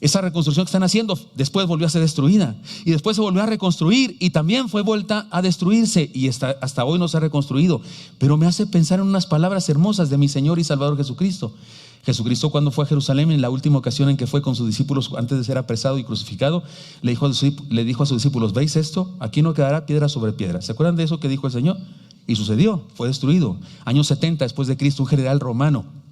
A: Esa reconstrucción que están haciendo después volvió a ser destruida y después se volvió a reconstruir y también fue vuelta a destruirse y hasta hoy no se ha reconstruido. Pero me hace pensar en unas palabras hermosas de mi Señor y Salvador Jesucristo. Jesucristo, cuando fue a Jerusalén, en la última ocasión en que fue con sus discípulos antes de ser apresado y crucificado, le dijo a sus discípulos: ¿veis esto? Aquí no quedará piedra sobre piedra. ¿Se acuerdan de eso que dijo el Señor? Y sucedió, fue destruido. Años 70 después de Cristo, un general romano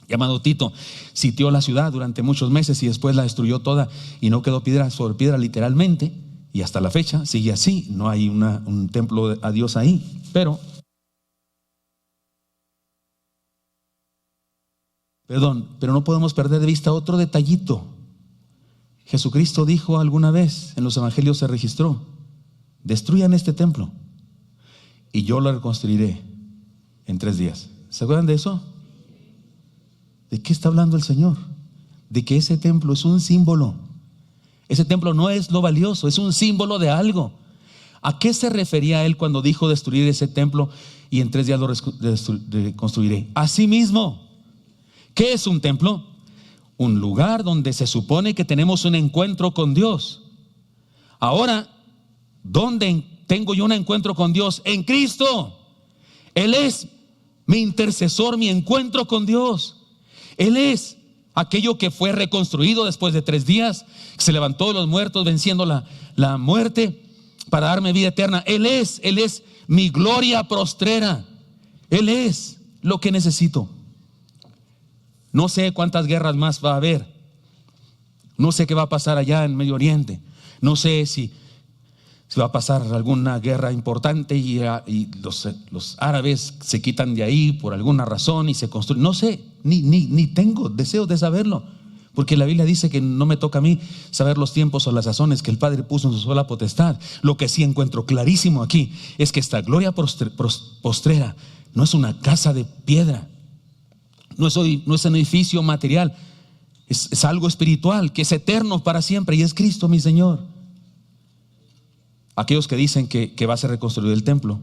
A: llamado Tito sitió la ciudad durante muchos meses y después la destruyó toda y no quedó piedra sobre piedra literalmente, y hasta la fecha sigue así. No hay un templo a Dios ahí, pero no podemos perder de vista otro detallito. Jesucristo dijo alguna vez, en los evangelios se registró: destruyan este templo y yo lo reconstruiré en 3 días. ¿Se acuerdan de eso? ¿De qué está hablando el Señor? De que ese templo es un símbolo. Ese templo no es lo valioso, es un símbolo de algo. ¿A qué se refería él cuando dijo destruir ese templo y en 3 días lo reconstruiré? A sí mismo. ¿Qué es un templo? Un lugar donde se supone que tenemos un encuentro con Dios. Ahora, ¿dónde tengo yo un encuentro con Dios? En Cristo. Él es mi intercesor, mi encuentro con Dios. Él es aquello que fue reconstruido después de 3 días, que se levantó de los muertos venciendo la muerte para darme vida eterna. Él es mi gloria postrera. Él es lo que necesito. No sé cuántas guerras más va a haber. No sé qué va a pasar allá en Medio Oriente. No sé si va a pasar alguna guerra importante y los árabes se quitan de ahí por alguna razón y se construyen. No sé, ni tengo deseo de saberlo, porque la Biblia dice que no me toca a mí saber los tiempos o las sazones que el Padre puso en su sola potestad. Lo que sí encuentro clarísimo aquí es que esta gloria postrera no es una casa de piedra, no es un edificio material, es algo espiritual que es eterno para siempre, y es Cristo mi Señor. Aquellos que dicen que va a ser reconstruido el templo,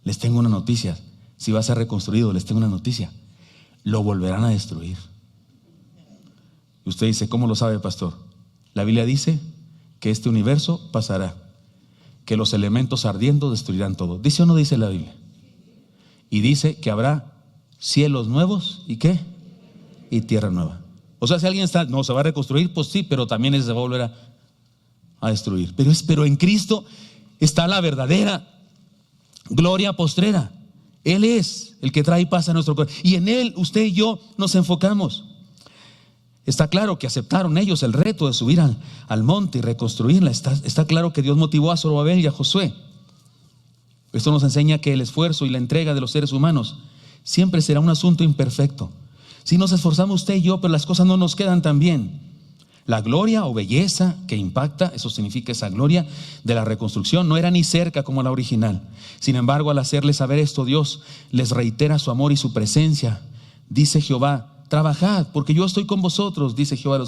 A: les tengo una noticia. Si va a ser reconstruido, les tengo una noticia: lo volverán a destruir. Y usted dice: ¿cómo lo sabe, pastor? La Biblia dice que este universo pasará, que los elementos ardiendo destruirán todo. ¿Dice o no dice la Biblia? Y dice que habrá cielos nuevos y ¿qué? Y tierra nueva. O sea, si alguien se va a reconstruir, pues sí, pero también se va a volver a destruir. Pero en Cristo está la verdadera gloria postrera. Él es el que trae paz a nuestro corazón, y en Él usted y yo nos enfocamos. Está claro que aceptaron ellos el reto de subir al monte y reconstruirla. Está claro que Dios motivó a Zorobabel y a Josué. Esto nos enseña que el esfuerzo y la entrega de los seres humanos siempre será un asunto imperfecto. Si nos esforzamos usted y yo, pero las cosas no nos quedan tan bien. La gloria o belleza que impacta, eso significa esa gloria de la reconstrucción, no era ni cerca como la original. Sin embargo, al hacerles saber esto, Dios les reitera su amor y su presencia. Dice Jehová: trabajad, porque yo estoy con vosotros, dice Jehová.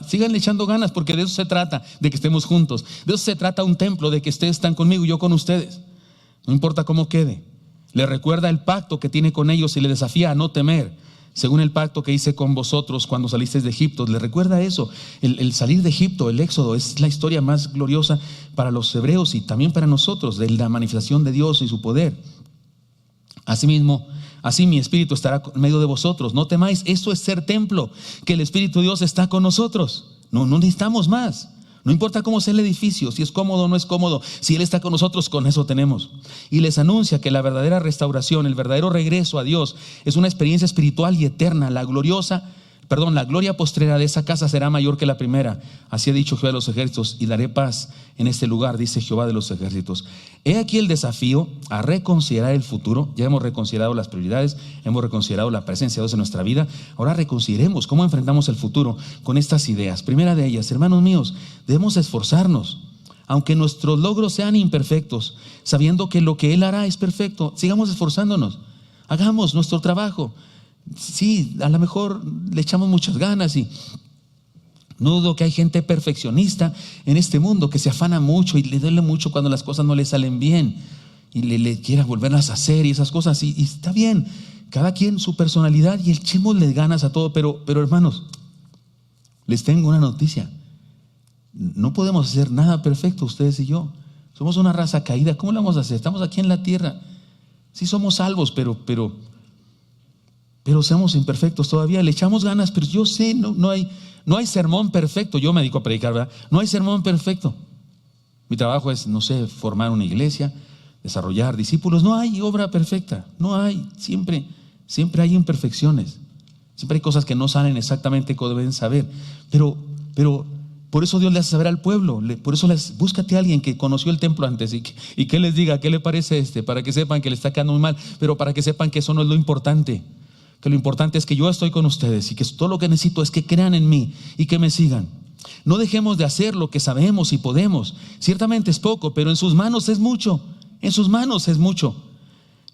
A: Sigan echando ganas, porque de eso se trata, de que estemos juntos. De eso se trata un templo, de que ustedes están conmigo y yo con ustedes. No importa cómo quede. Le recuerda el pacto que tiene con ellos y le desafía a no temer, según el pacto que hice con vosotros cuando salisteis de Egipto. Le recuerda eso. El salir de Egipto, el éxodo, es la historia más gloriosa para los hebreos y también para nosotros, de la manifestación de Dios y su poder. Asimismo, así mi espíritu estará en medio de vosotros. No temáis, eso es ser templo, que el Espíritu de Dios está con nosotros. No necesitamos más. No importa cómo sea el edificio, si es cómodo o no es cómodo, si Él está con nosotros, con eso tenemos. Y les anuncia que la verdadera restauración, el verdadero regreso a Dios es una experiencia espiritual y eterna. La gloria postrera de esa casa será mayor que la primera. Así ha dicho Jehová de los ejércitos, y daré paz en este lugar, dice Jehová de los ejércitos. He aquí el desafío a reconsiderar el futuro. Ya hemos reconsiderado las prioridades, hemos reconsiderado la presencia de Dios en nuestra vida. Ahora reconsideremos cómo enfrentamos el futuro con estas ideas. Primera de ellas, hermanos míos, debemos esforzarnos, aunque nuestros logros sean imperfectos, sabiendo que lo que Él hará es perfecto. Sigamos esforzándonos, hagamos nuestro trabajo. Sí, a lo mejor le echamos muchas ganas y no dudo que hay gente perfeccionista en este mundo que se afana mucho y le duele mucho cuando las cosas no le salen bien y le quiera volverlas a hacer y esas cosas, y está bien, cada quien su personalidad y echémosle ganas a todo, pero hermanos, les tengo una noticia: no podemos hacer nada perfecto ustedes y yo. Somos una raza caída. ¿Cómo lo vamos a hacer? Estamos aquí en la tierra. Sí somos salvos, pero seamos imperfectos todavía. Le echamos ganas, pero yo sé, no hay sermón perfecto. Yo me dedico a predicar, ¿verdad? No hay sermón perfecto. Mi trabajo es, formar una iglesia, desarrollar discípulos. No hay obra perfecta, no hay. Siempre hay imperfecciones. Siempre hay cosas que no salen exactamente como deben saber. Pero por eso Dios le hace saber al pueblo. Por eso búscate a alguien que conoció el templo antes y que les diga qué le parece para que sepan que le está quedando muy mal, pero para que sepan que eso no es lo importante. Que lo importante es que yo estoy con ustedes y que todo lo que necesito es que crean en mí y que me sigan. No dejemos de hacer lo que sabemos y podemos. Ciertamente es poco, pero en sus manos es mucho. En sus manos es mucho.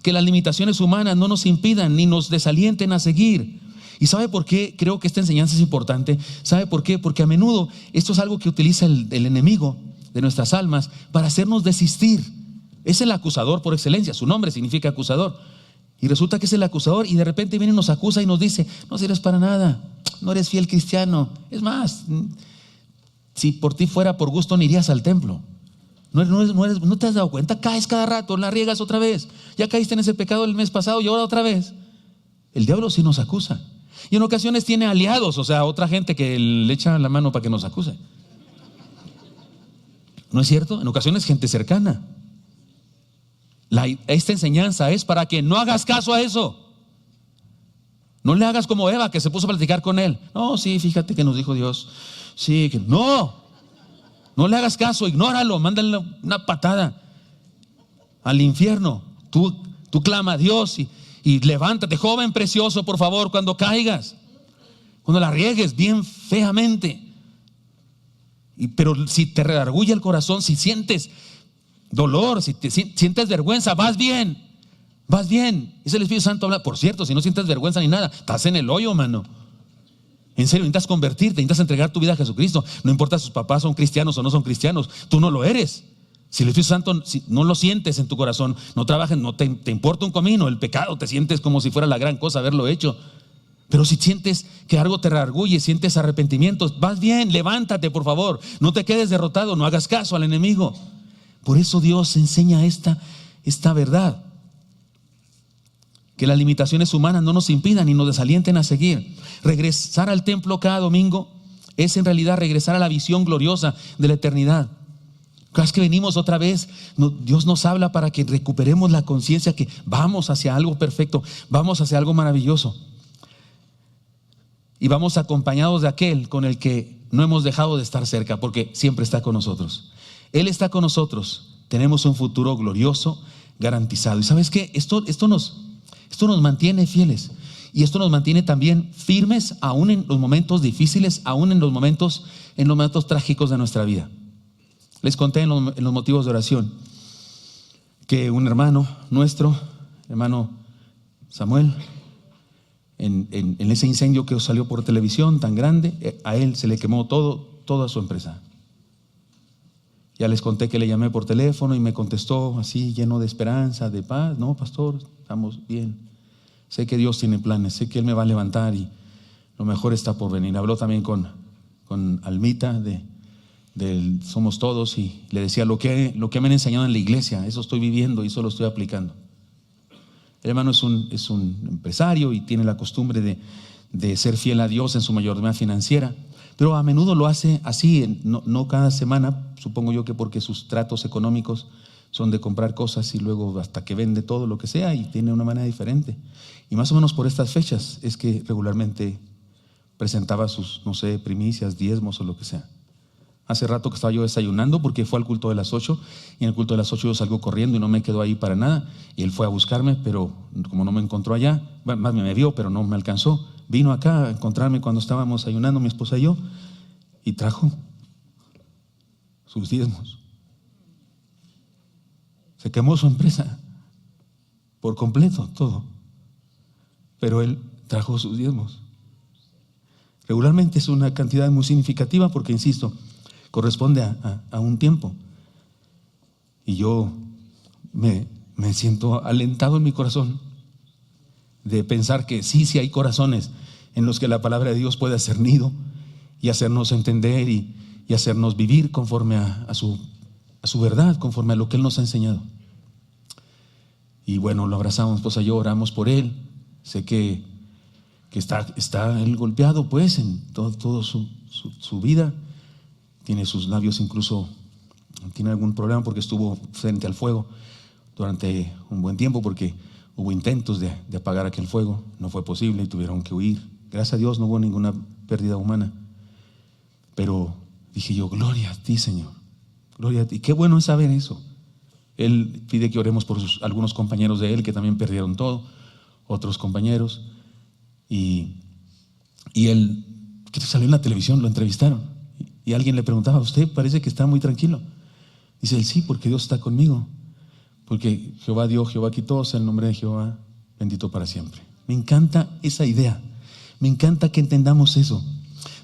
A: Que las limitaciones humanas no nos impidan ni nos desalienten a seguir. ¿Y sabe por qué creo que esta enseñanza es importante? ¿Sabe por qué? Porque a menudo esto es algo que utiliza el enemigo de nuestras almas para hacernos desistir. Es el acusador por excelencia. Su nombre significa acusador. Y resulta que es el acusador y de repente viene y nos acusa y nos dice: no sirves para nada, no eres fiel cristiano. Es más, si por ti fuera por gusto, no irías al templo. No te has dado cuenta, caes cada rato, la riegas otra vez. Ya caíste en ese pecado el mes pasado y ahora otra vez. El diablo sí nos acusa. Y en ocasiones tiene aliados, o sea, otra gente que le echa la mano para que nos acuse. ¿No es cierto? En ocasiones gente cercana. Esta enseñanza es para que no hagas caso a eso. No le hagas como Eva, que se puso a platicar con él. No, sí, fíjate que nos dijo Dios. Sí, que no le hagas caso, ignóralo, mándale una patada al infierno. Tú clama a Dios y levántate, joven precioso, por favor, cuando caigas, cuando la riegues bien feamente. Pero si te redarguye el corazón, si sientes dolor, si sientes vergüenza, vas bien. Es el Espíritu Santo habla. Por cierto, si no sientes vergüenza ni nada, estás en el hoyo, mano. En serio, necesitas convertirte, necesitas entregar tu vida a Jesucristo. No importa si sus papás son cristianos o no son cristianos, tú no lo eres. Si el Espíritu Santo no lo sientes en tu corazón, no trabajas, no te importa un comino el pecado, te sientes como si fuera la gran cosa haberlo hecho. Pero si sientes que algo te redarguye, sientes arrepentimientos, vas bien, levántate, por favor. No te quedes derrotado, no hagas caso al enemigo. Por eso Dios enseña esta verdad. Que las limitaciones humanas no nos impidan y nos desalienten a seguir. Regresar al templo cada domingo es en realidad regresar a la visión gloriosa de la eternidad. Cada vez que venimos otra vez, Dios nos habla para que recuperemos la conciencia que vamos hacia algo perfecto, vamos hacia algo maravilloso. Y vamos acompañados de aquel con el que no hemos dejado de estar cerca, porque siempre está con nosotros. Él está con nosotros. Tenemos un futuro glorioso, garantizado. ¿Y sabes qué? Esto nos mantiene fieles. Y esto nos mantiene también firmes, aún en los momentos difíciles, aún en los momentos trágicos de nuestra vida. Les conté en los motivos de oración que un hermano nuestro, hermano Samuel, en ese incendio que salió por televisión tan grande, a él se le quemó toda su empresa. Ya les conté que le llamé por teléfono y me contestó así, lleno de esperanza, de paz. No, pastor, estamos bien. Sé que Dios tiene planes, sé que Él me va a levantar y lo mejor está por venir. Habló también con Almita del Somos Todos y le decía lo que me han enseñado en la iglesia, eso estoy viviendo y eso lo estoy aplicando. El hermano es un empresario y tiene la costumbre de ser fiel a Dios en su mayordomía financiera, pero a menudo lo hace así, no cada semana, supongo yo que porque sus tratos económicos son de comprar cosas y luego hasta que vende todo lo que sea, y tiene una manera diferente. Y más o menos por estas fechas es que regularmente presentaba sus, no sé, primicias, diezmos o lo que sea. Hace rato que estaba yo desayunando porque fue al culto de las 8, y en el culto de las 8 yo salgo corriendo y no me quedo ahí para nada, y él fue a buscarme, pero como no me encontró allá, más me vio pero no me alcanzó, vino acá a encontrarme cuando estábamos desayunando mi esposa y yo, y trajo sus diezmos. Se quemó su empresa por completo, todo, pero él trajo sus diezmos. Regularmente es una cantidad muy significativa porque, insisto, corresponde a un tiempo. Y yo me siento alentado en mi corazón de pensar que sí hay corazones en los que la palabra de Dios puede hacer nido y hacernos entender y hacernos vivir conforme a su verdad, conforme a lo que Él nos ha enseñado. Y bueno, lo abrazamos, pues yo oramos por él. Sé que está él golpeado pues en todo su vida. Tiene sus labios, incluso tiene algún problema porque estuvo frente al fuego durante un buen tiempo, porque hubo intentos de apagar aquel fuego, no fue posible y tuvieron que huir. Gracias a Dios no hubo ninguna pérdida humana, pero dije yo, gloria a ti, Señor, gloria a ti. Qué bueno es saber eso. Él pide que oremos por algunos compañeros de él que también perdieron todo, otros compañeros, y él, que salió en la televisión, lo entrevistaron, y alguien le preguntaba, usted parece que está muy tranquilo. Dice él, sí, porque Dios está conmigo, porque Jehová dio, Jehová quitó, sea el nombre de Jehová bendito para siempre. Me encanta esa idea, me encanta que entendamos eso.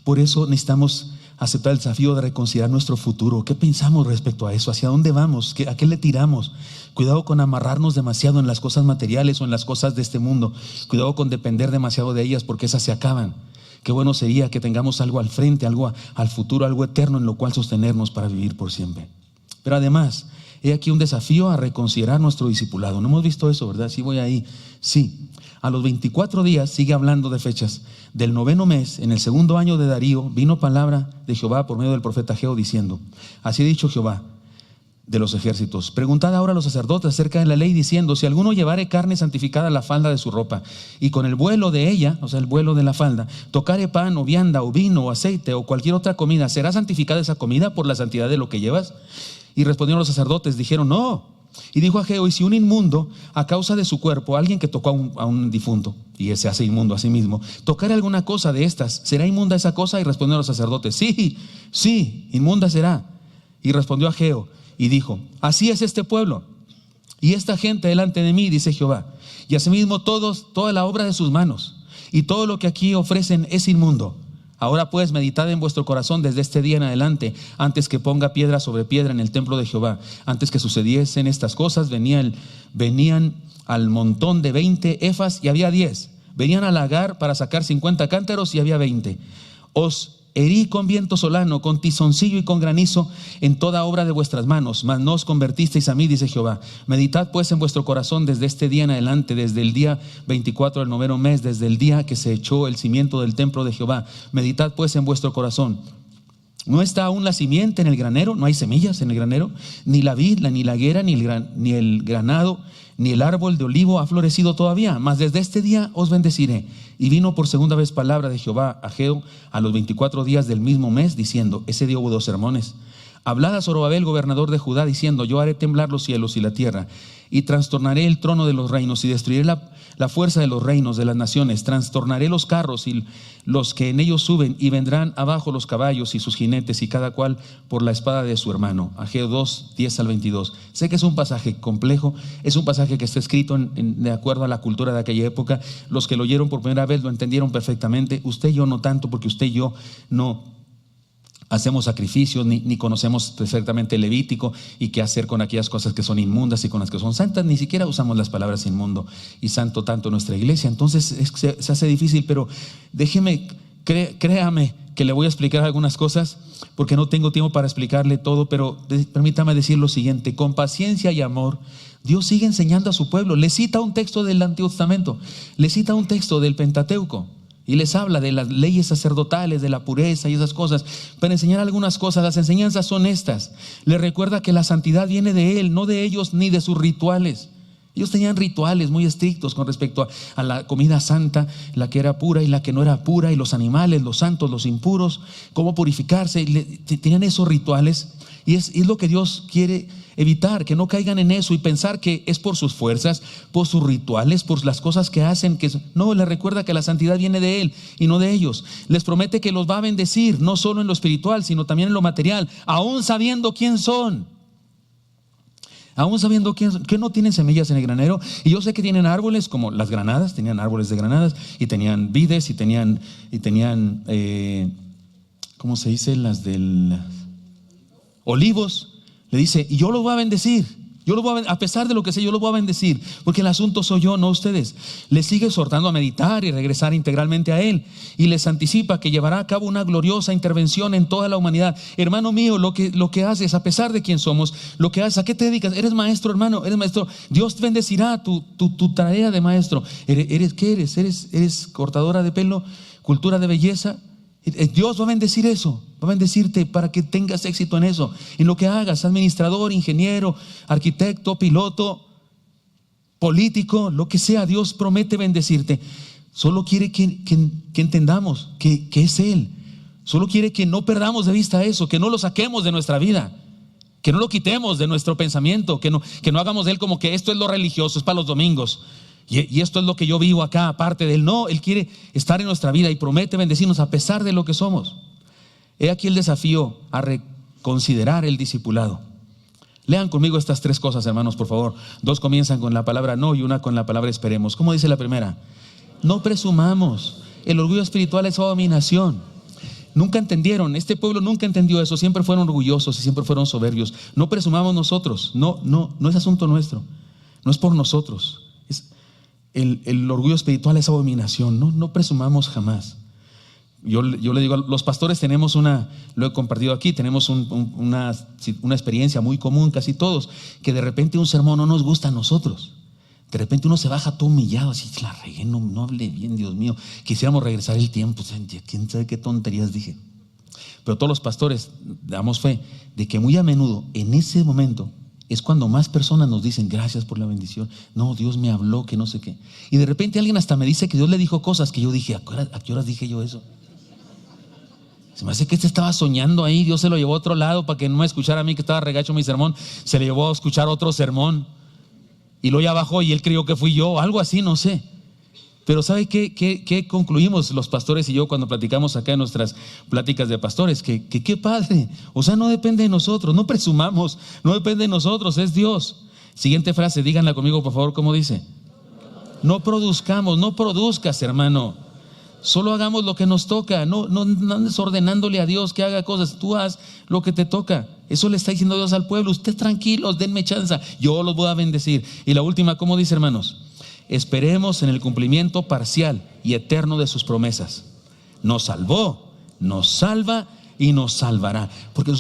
A: Por eso necesitamos aceptar el desafío de reconsiderar nuestro futuro. ¿Qué pensamos respecto a eso? ¿Hacia dónde vamos? ¿A qué le tiramos? Cuidado con amarrarnos demasiado en las cosas materiales o en las cosas de este mundo. Cuidado con depender demasiado de ellas, porque esas se acaban. Qué bueno sería que tengamos algo al frente, algo al futuro, algo eterno en lo cual sostenernos para vivir por siempre. Pero además, he aquí un desafío a reconsiderar nuestro discipulado. No hemos visto eso, ¿verdad? Sí, voy ahí. Sí. A los 24 días, sigue hablando de fechas, del 9º mes, en el 2º año de Darío, vino palabra de Jehová por medio del profeta Ageo diciendo, así ha dicho Jehová de los ejércitos, preguntad ahora a los sacerdotes acerca de la ley diciendo, si alguno llevare carne santificada a la falda de su ropa, y con el vuelo de ella, o sea el vuelo de la falda, tocare pan o vianda o vino o aceite o cualquier otra comida, ¿será santificada esa comida por la santidad de lo que llevas? Y respondieron los sacerdotes, dijeron, no. Y dijo Ageo, y si un inmundo a causa de su cuerpo, alguien que tocó a un difunto, y se hace inmundo a sí mismo, tocare alguna cosa de estas, ¿será inmunda esa cosa? Y respondieron los sacerdotes, sí, inmunda será. Y respondió Ageo y dijo, así es este pueblo y esta gente delante de mí, dice Jehová, y asimismo toda la obra de sus manos, y todo lo que aquí ofrecen es inmundo. Ahora pues meditad en vuestro corazón desde este día en adelante, antes que ponga piedra sobre piedra en el templo de Jehová. Antes que sucediesen estas cosas, venían al montón de 20 efas y había 10. Venían al lagar para sacar 50 cántaros y había 20. Os herí con viento solano, con tizoncillo y con granizo en toda obra de vuestras manos, mas no os convertisteis a mí, dice Jehová. Meditad pues en vuestro corazón desde este día en adelante, desde el día 24 del 9º mes, desde el día que se echó el cimiento del templo de Jehová. Meditad pues en vuestro corazón. ¿No está aún la simiente en el granero? ¿No hay semillas en el granero? Ni la vid, ni la higuera, ni el granado, ni el árbol de olivo ha florecido todavía. Mas desde este día os bendeciré. Y vino por segunda vez palabra de Jehová a Ageo a los 24 días del mismo mes, diciendo, ese día hubo 2 sermones. Hablad a Zorobabel, gobernador de Judá, diciendo, yo haré temblar los cielos y la tierra, y trastornaré el trono de los reinos, y destruiré la fuerza de los reinos de las naciones. Trastornaré los carros y los que en ellos suben, y vendrán abajo los caballos y sus jinetes, y cada cual por la espada de su hermano. Ageo 2, 10 al 22. Sé que es un pasaje complejo, es un pasaje que está escrito de acuerdo a la cultura de aquella época. Los que lo oyeron por primera vez lo entendieron perfectamente. Usted y yo no tanto, porque usted y yo no hacemos sacrificios, ni conocemos perfectamente el Levítico y qué hacer con aquellas cosas que son inmundas y con las que son santas. Ni siquiera usamos las palabras inmundo y santo tanto en nuestra iglesia. Entonces se hace difícil, pero créame que le voy a explicar algunas cosas porque no tengo tiempo para explicarle todo, pero permítame decir lo siguiente: con paciencia y amor Dios sigue enseñando a su pueblo. Le cita un texto del Antiguo Testamento, le cita un texto del Pentateuco y les habla de las leyes sacerdotales, de la pureza y esas cosas, para enseñar algunas cosas. Las enseñanzas son estas. Les recuerda que la santidad viene de Él, no de ellos ni de sus rituales. Ellos tenían rituales muy estrictos con respecto a la comida santa, la que era pura y la que no era pura, y los animales, los santos, los impuros, cómo purificarse. Tenían esos rituales, y es lo que Dios quiere evitar, que no caigan en eso y pensar que es por sus fuerzas, por sus rituales, por las cosas que hacen. No, les recuerda que la santidad viene de Él y no de ellos. Les promete que los va a bendecir, no solo en lo espiritual, sino también en lo material, aún sabiendo quién son. Aún sabiendo que no tienen semillas en el granero. Y yo sé que tienen árboles como las granadas, tenían árboles de granadas, y tenían vides, y tenían ¿cómo se dice? Las del olivos. Le dice, y yo los voy a bendecir. A pesar de lo que sé, yo los voy a bendecir, porque el asunto soy yo, no ustedes. Les sigue exhortando a meditar y regresar integralmente a Él, y les anticipa que llevará a cabo una gloriosa intervención en toda la humanidad. Hermano mío, lo que haces, a pesar de quién somos, lo que haces, ¿a qué te dedicas? Eres maestro, hermano, eres maestro. Dios bendecirá tu tarea de maestro. ¿Qué eres? ¿Eres cortadora de pelo? ¿Cultura de belleza? Dios va a bendecir eso, va a bendecirte para que tengas éxito en eso, en lo que hagas, administrador, ingeniero, arquitecto, piloto, político, lo que sea. Dios promete bendecirte. Solo quiere que entendamos que es Él. Solo quiere que no perdamos de vista eso, que no lo saquemos de nuestra vida, que no lo quitemos de nuestro pensamiento, que no hagamos de Él como que esto es lo religioso, es para los domingos. Y esto es lo que yo vivo acá, aparte de Él. No, Él quiere estar en nuestra vida y promete bendecirnos a pesar de lo que somos. He aquí el desafío a reconsiderar el discipulado. Lean conmigo estas tres cosas, hermanos, por favor. 2 comienzan con la palabra no y una con la palabra esperemos. ¿Cómo dice la primera? No presumamos. El orgullo espiritual es abominación. Nunca entendieron, este pueblo nunca entendió eso. Siempre fueron orgullosos y siempre fueron soberbios. No presumamos nosotros. No es asunto nuestro. No es por nosotros. El orgullo espiritual es abominación. No presumamos jamás. Yo le digo, los pastores tenemos lo he compartido aquí, tenemos una experiencia muy común, casi todos, que de repente un sermón no nos gusta a nosotros. De repente uno se baja todo humillado, así, la regué, no hablé bien, Dios mío, quisiéramos regresar el tiempo, quién sabe qué tonterías dije. Pero todos los pastores damos fe de que muy a menudo, en ese momento, es cuando más personas nos dicen gracias por la bendición. No, Dios me habló, que no sé qué. Y de repente alguien hasta me dice que Dios le dijo cosas que yo dije, ¿a qué horas dije yo eso? Se me hace que estaba soñando ahí. Dios se lo llevó a otro lado para que no me escuchara a mí que estaba regacho mi sermón. Se le llevó a escuchar otro sermón. Y luego ya bajó y él creyó que fui yo, algo así, no sé. Pero ¿sabe qué concluimos los pastores y yo cuando platicamos acá en nuestras pláticas de pastores? Que qué padre. O sea, no depende de nosotros, no presumamos, no depende de nosotros, es Dios. Siguiente frase, díganla conmigo por favor, ¿cómo dice? No produzcamos, no produzcas, hermano. Solo hagamos lo que nos toca. No andes ordenándole a Dios que haga cosas. Tú haz lo que te toca. Eso le está diciendo Dios al pueblo. Ustedes tranquilos, denme chance, yo los voy a bendecir. Y la última, ¿cómo dice, hermanos? Esperemos en el cumplimiento parcial y eterno de sus promesas. Nos salvó, nos salva y nos salvará. Porque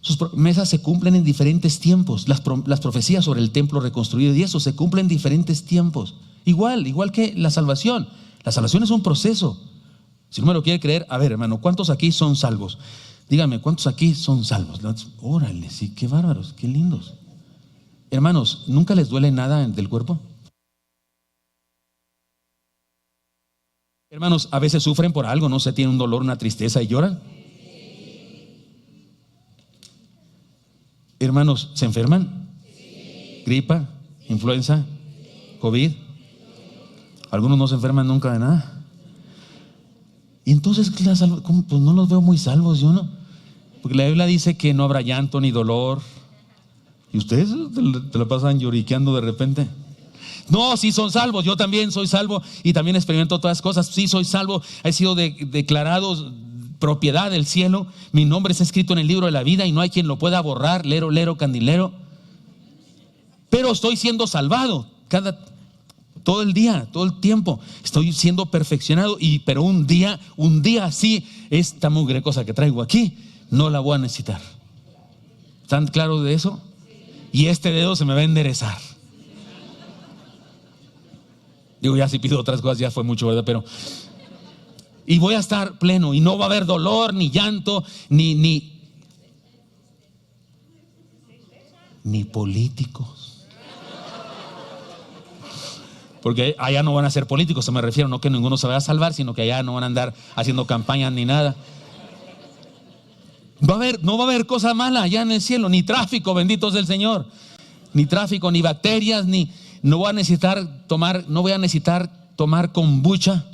A: sus promesas se cumplen en diferentes tiempos. Las profecías sobre el templo reconstruido y eso se cumplen en diferentes tiempos. Igual que la salvación. La salvación es un proceso. Si no me lo quiere creer, a ver, hermano, ¿cuántos aquí son salvos? Dígame, ¿cuántos aquí son salvos? Órale, sí, qué bárbaros, qué lindos. Hermanos, ¿nunca les duele nada del cuerpo? Hermanos, a veces sufren por algo, no sé, tienen un dolor, una tristeza y lloran. Hermanos, ¿se enferman? ¿Gripa? ¿Influenza? ¿COVID? Algunos no se enferman nunca de nada. Y entonces, pues no los veo muy salvos, yo no. Porque la Biblia dice que no habrá llanto ni dolor. ¿Y ustedes te la pasan lloriqueando de repente? No, sí son salvos, yo también soy salvo y también experimento todas las cosas. Sí soy salvo, he sido declarado propiedad del cielo. Mi nombre está escrito en el libro de la vida y no hay quien lo pueda borrar, lero, lero, candilero. Pero estoy siendo salvado todo el día, todo el tiempo. Estoy siendo perfeccionado, pero un día así, esta mugre cosa que traigo aquí, no la voy a necesitar. ¿Están claros de eso? Y este dedo se me va a enderezar. Digo, ya si pido otras cosas ya fue mucho, ¿verdad? Pero, y voy a estar pleno y no va a haber dolor, ni llanto, ni políticos. Porque allá no van a ser políticos, se me refiero, no que ninguno se vaya a salvar, sino que allá no van a andar haciendo campañas ni nada. No va a haber cosa mala allá en el cielo, ni tráfico, bendito sea el Señor. Ni tráfico, ni bacterias, no voy a necesitar tomar kombucha.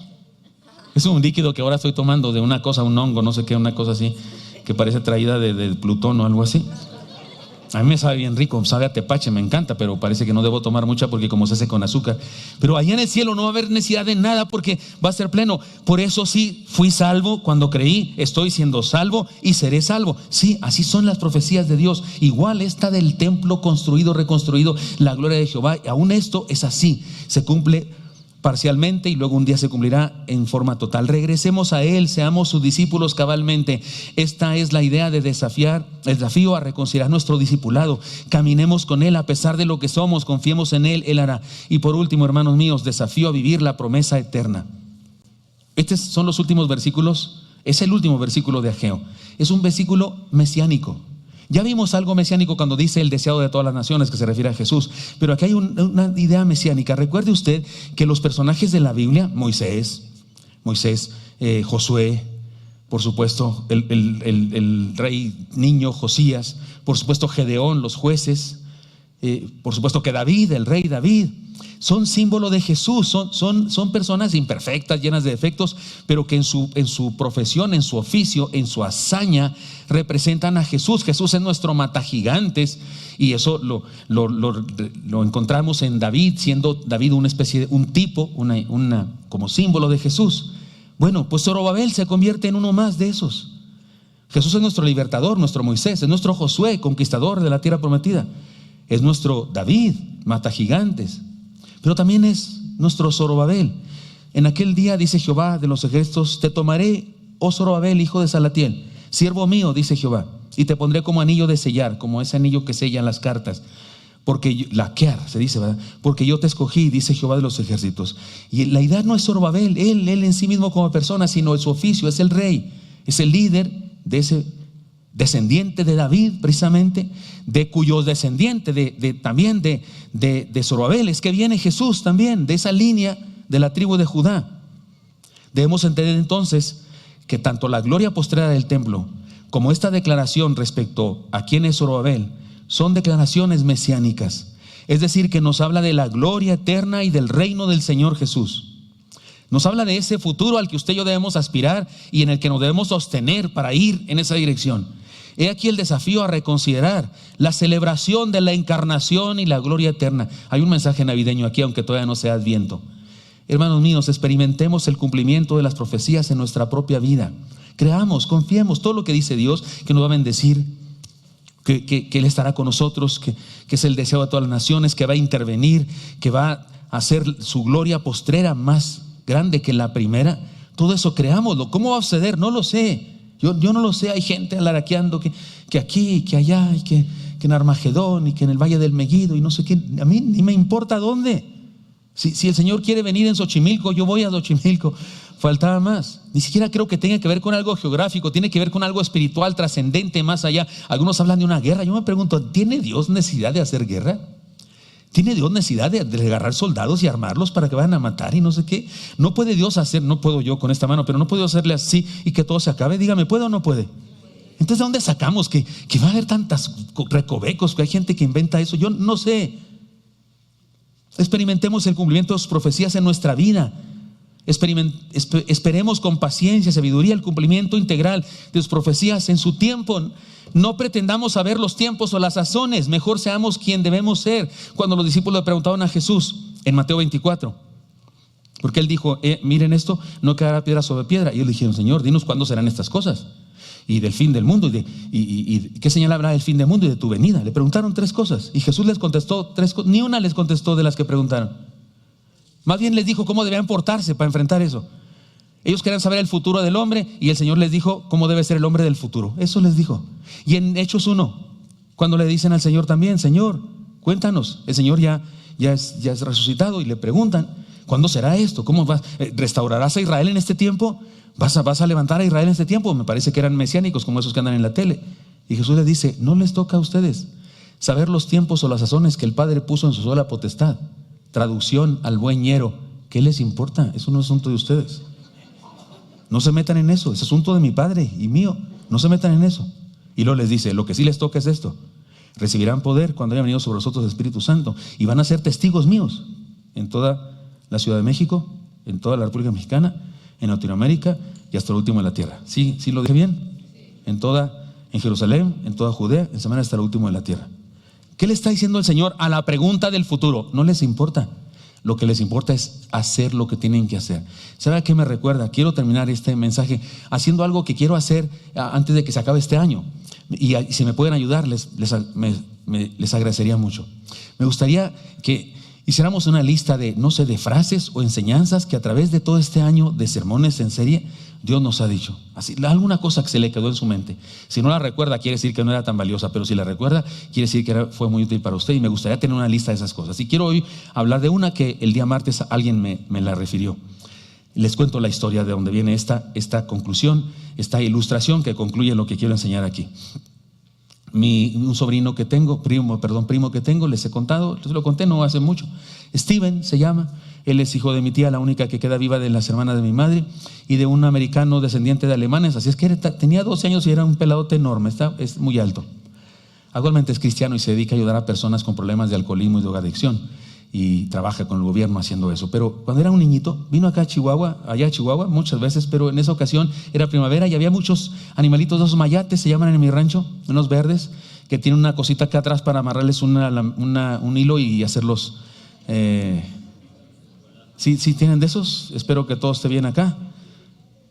A: Es un líquido que ahora estoy tomando de una cosa, un hongo, no sé qué, una cosa así, que parece traída de Plutón o algo así. A mí me sabe bien rico, sabe a tepache, me encanta, pero parece que no debo tomar mucha porque como se hace con azúcar. Pero allá en el cielo no va a haber necesidad de nada porque va a ser pleno. Por eso sí, fui salvo cuando creí, estoy siendo salvo y seré salvo. Sí, así son las profecías de Dios. Igual esta del templo construido, reconstruido, la gloria de Jehová. Aún esto es así, se cumple parcialmente y luego un día se cumplirá en forma total. Regresemos a Él, seamos sus discípulos cabalmente. Esta es la idea de el desafío a reconciliar nuestro discipulado. Caminemos con Él a pesar de lo que somos, confiemos en Él, Él hará. Y por último, hermanos míos, desafío a vivir la promesa eterna. Estos son los últimos versículos, es el último versículo de Ageo. Es un versículo mesiánico. Ya vimos algo mesiánico cuando dice el deseado de todas las naciones, que se refiere a Jesús. Pero aquí hay una idea mesiánica. Recuerde usted que los personajes de la Biblia, Moisés, Josué, por supuesto, el rey niño Josías, por supuesto Gedeón, los jueces, por supuesto que David, el rey David, son símbolo de Jesús, son personas imperfectas, llenas de defectos, pero que en su profesión, en su oficio, en su hazaña, representan a Jesús. Jesús es nuestro matagigantes, y eso lo encontramos en David, siendo David una especie de un tipo, como símbolo de Jesús. Bueno, pues Zorobabel se convierte en uno más de esos. Jesús es nuestro libertador, nuestro Moisés, es nuestro Josué, conquistador de la tierra prometida. Es nuestro David, matagigantes. Pero también es nuestro Zorobabel. En aquel día, dice Jehová de los ejércitos, te tomaré, oh Zorobabel, hijo de Salatiel, siervo mío, dice Jehová, y te pondré como anillo de sellar, como ese anillo que sellan las cartas. Porque laquear, se dice, ¿verdad? Porque yo te escogí, dice Jehová de los ejércitos. Y la idea no es Zorobabel, él en sí mismo como persona, sino en su oficio, es el rey, es el líder de ese descendiente de David, precisamente, de cuyos descendientes, también de Zorobabel, es que viene Jesús también, de esa línea de la tribu de Judá. Debemos entender entonces que tanto la gloria postrera del templo como esta declaración respecto a quién es Zorobabel son declaraciones mesiánicas, es decir, que nos habla de la gloria eterna y del reino del Señor Jesús. Nos habla de ese futuro al que usted y yo debemos aspirar y en el que nos debemos sostener para ir en esa dirección. He aquí el desafío a reconsiderar la celebración de la encarnación y la gloria eterna. Hay un mensaje navideño aquí, aunque todavía no sea Adviento. Hermanos míos, experimentemos el cumplimiento de las profecías en nuestra propia vida. Creamos, confiemos todo lo que dice Dios, que nos va a bendecir, que Él estará con nosotros, que es el deseo de todas las naciones, que va a intervenir, que va a hacer su gloria postrera más grande que la primera. Todo eso creámoslo. ¿Cómo va a suceder? No lo sé. Yo no lo sé. Hay gente alaraqueando que aquí, que allá, y que en Armagedón, y que en el Valle del Megiddo, y no sé qué. A mí ni me importa dónde. Si el Señor quiere venir en Xochimilco, yo voy a Xochimilco. Faltaba más. Ni siquiera creo que tenga que ver con algo geográfico, tiene que ver con algo espiritual, trascendente, más allá. Algunos hablan de una guerra. Yo me pregunto, ¿tiene Dios necesidad de hacer guerra? ¿Tiene Dios necesidad de agarrar soldados y armarlos para que vayan a matar y no sé qué? No puede Dios hacer, no puedo yo con esta mano, pero no puedo hacerle así y que todo se acabe. Dígame, ¿puede o no puede? Entonces, ¿de dónde sacamos que va a haber tantas recovecos, que hay gente que inventa eso? Yo no sé. Experimentemos el cumplimiento de sus profecías en nuestra vida. Esperemos con paciencia, sabiduría, el cumplimiento integral de sus profecías en su tiempo. No pretendamos saber los tiempos o las sazones, mejor seamos quien debemos ser. Cuando los discípulos le preguntaban a Jesús en Mateo 24, porque Él dijo, miren esto, no quedará piedra sobre piedra. Y ellos le dijeron, Señor, dinos cuándo serán estas cosas, y del fin del mundo, y qué señal habrá del fin del mundo y de tu venida. Le preguntaron 3 cosas, y Jesús les contestó 3 cosas, ni una les contestó de las que preguntaron. Más bien les dijo cómo debían portarse para enfrentar eso. Ellos querían saber el futuro del hombre, y el Señor les dijo cómo debe ser el hombre del futuro. Eso les dijo. Y en Hechos 1, cuando le dicen al Señor también, Señor, cuéntanos. El Señor ya es resucitado, y le preguntan, ¿Cuándo será esto? ¿Cómo vas? ¿Restaurarás a Israel en este tiempo? ¿Vas a levantar a Israel en este tiempo? Me parece que eran mesiánicos como esos que andan en la tele. Y Jesús les dice, no les toca a ustedes saber los tiempos o las sazones que el Padre puso en su sola potestad. Traducción al buen ñero, ¿qué les importa? Eso no es asunto de ustedes. No se metan en eso, es asunto de mi Padre y mío. No se metan en eso. Y luego les dice, lo que sí les toca es esto: recibirán poder cuando haya venido sobre vosotros el Espíritu Santo y van a ser testigos míos en toda la Ciudad de México, en toda la República Mexicana, en Latinoamérica y hasta lo último de la tierra. ¿Sí lo dije bien? En Jerusalén, en toda Judea, en Samaria hasta lo último de la tierra. ¿Qué le está diciendo el Señor a la pregunta del futuro? No les importa. Lo que les importa es hacer lo que tienen que hacer. ¿Sabe a qué me recuerda? Quiero terminar este mensaje haciendo algo que quiero hacer antes de que se acabe este año. Y si me pueden ayudar, les agradecería mucho. Me gustaría que hiciéramos una lista de frases o enseñanzas que a través de todo este año de sermones en serie Dios nos ha dicho. Así, alguna cosa que se le quedó en su mente. Si no la recuerda, quiere decir que no era tan valiosa, pero si la recuerda, quiere decir que fue muy útil para usted, y me gustaría tener una lista de esas cosas. Y quiero hoy hablar de una que el día martes alguien me la refirió. Les cuento la historia de donde viene esta conclusión, esta ilustración que concluye lo que quiero enseñar aquí. Un sobrino que tengo, primo que tengo, les he contado, les lo conté no hace mucho. Steven se llama. Él es hijo de mi tía, la única que queda viva de las hermanas de mi madre, y de un americano descendiente de alemanes. Así es que tenía 12 años y era un peladote enorme, es muy alto. Actualmente es cristiano y se dedica a ayudar a personas con problemas de alcoholismo y drogadicción, y trabaja con el gobierno haciendo eso. Pero cuando era un niñito, vino acá a Chihuahua muchas veces, pero en esa ocasión era primavera y había muchos animalitos, dos mayates se llaman en mi rancho, unos verdes, que tienen una cosita acá atrás para amarrarles un hilo y hacerlos... ¿Sí tienen de esos? Espero que todo esté bien acá.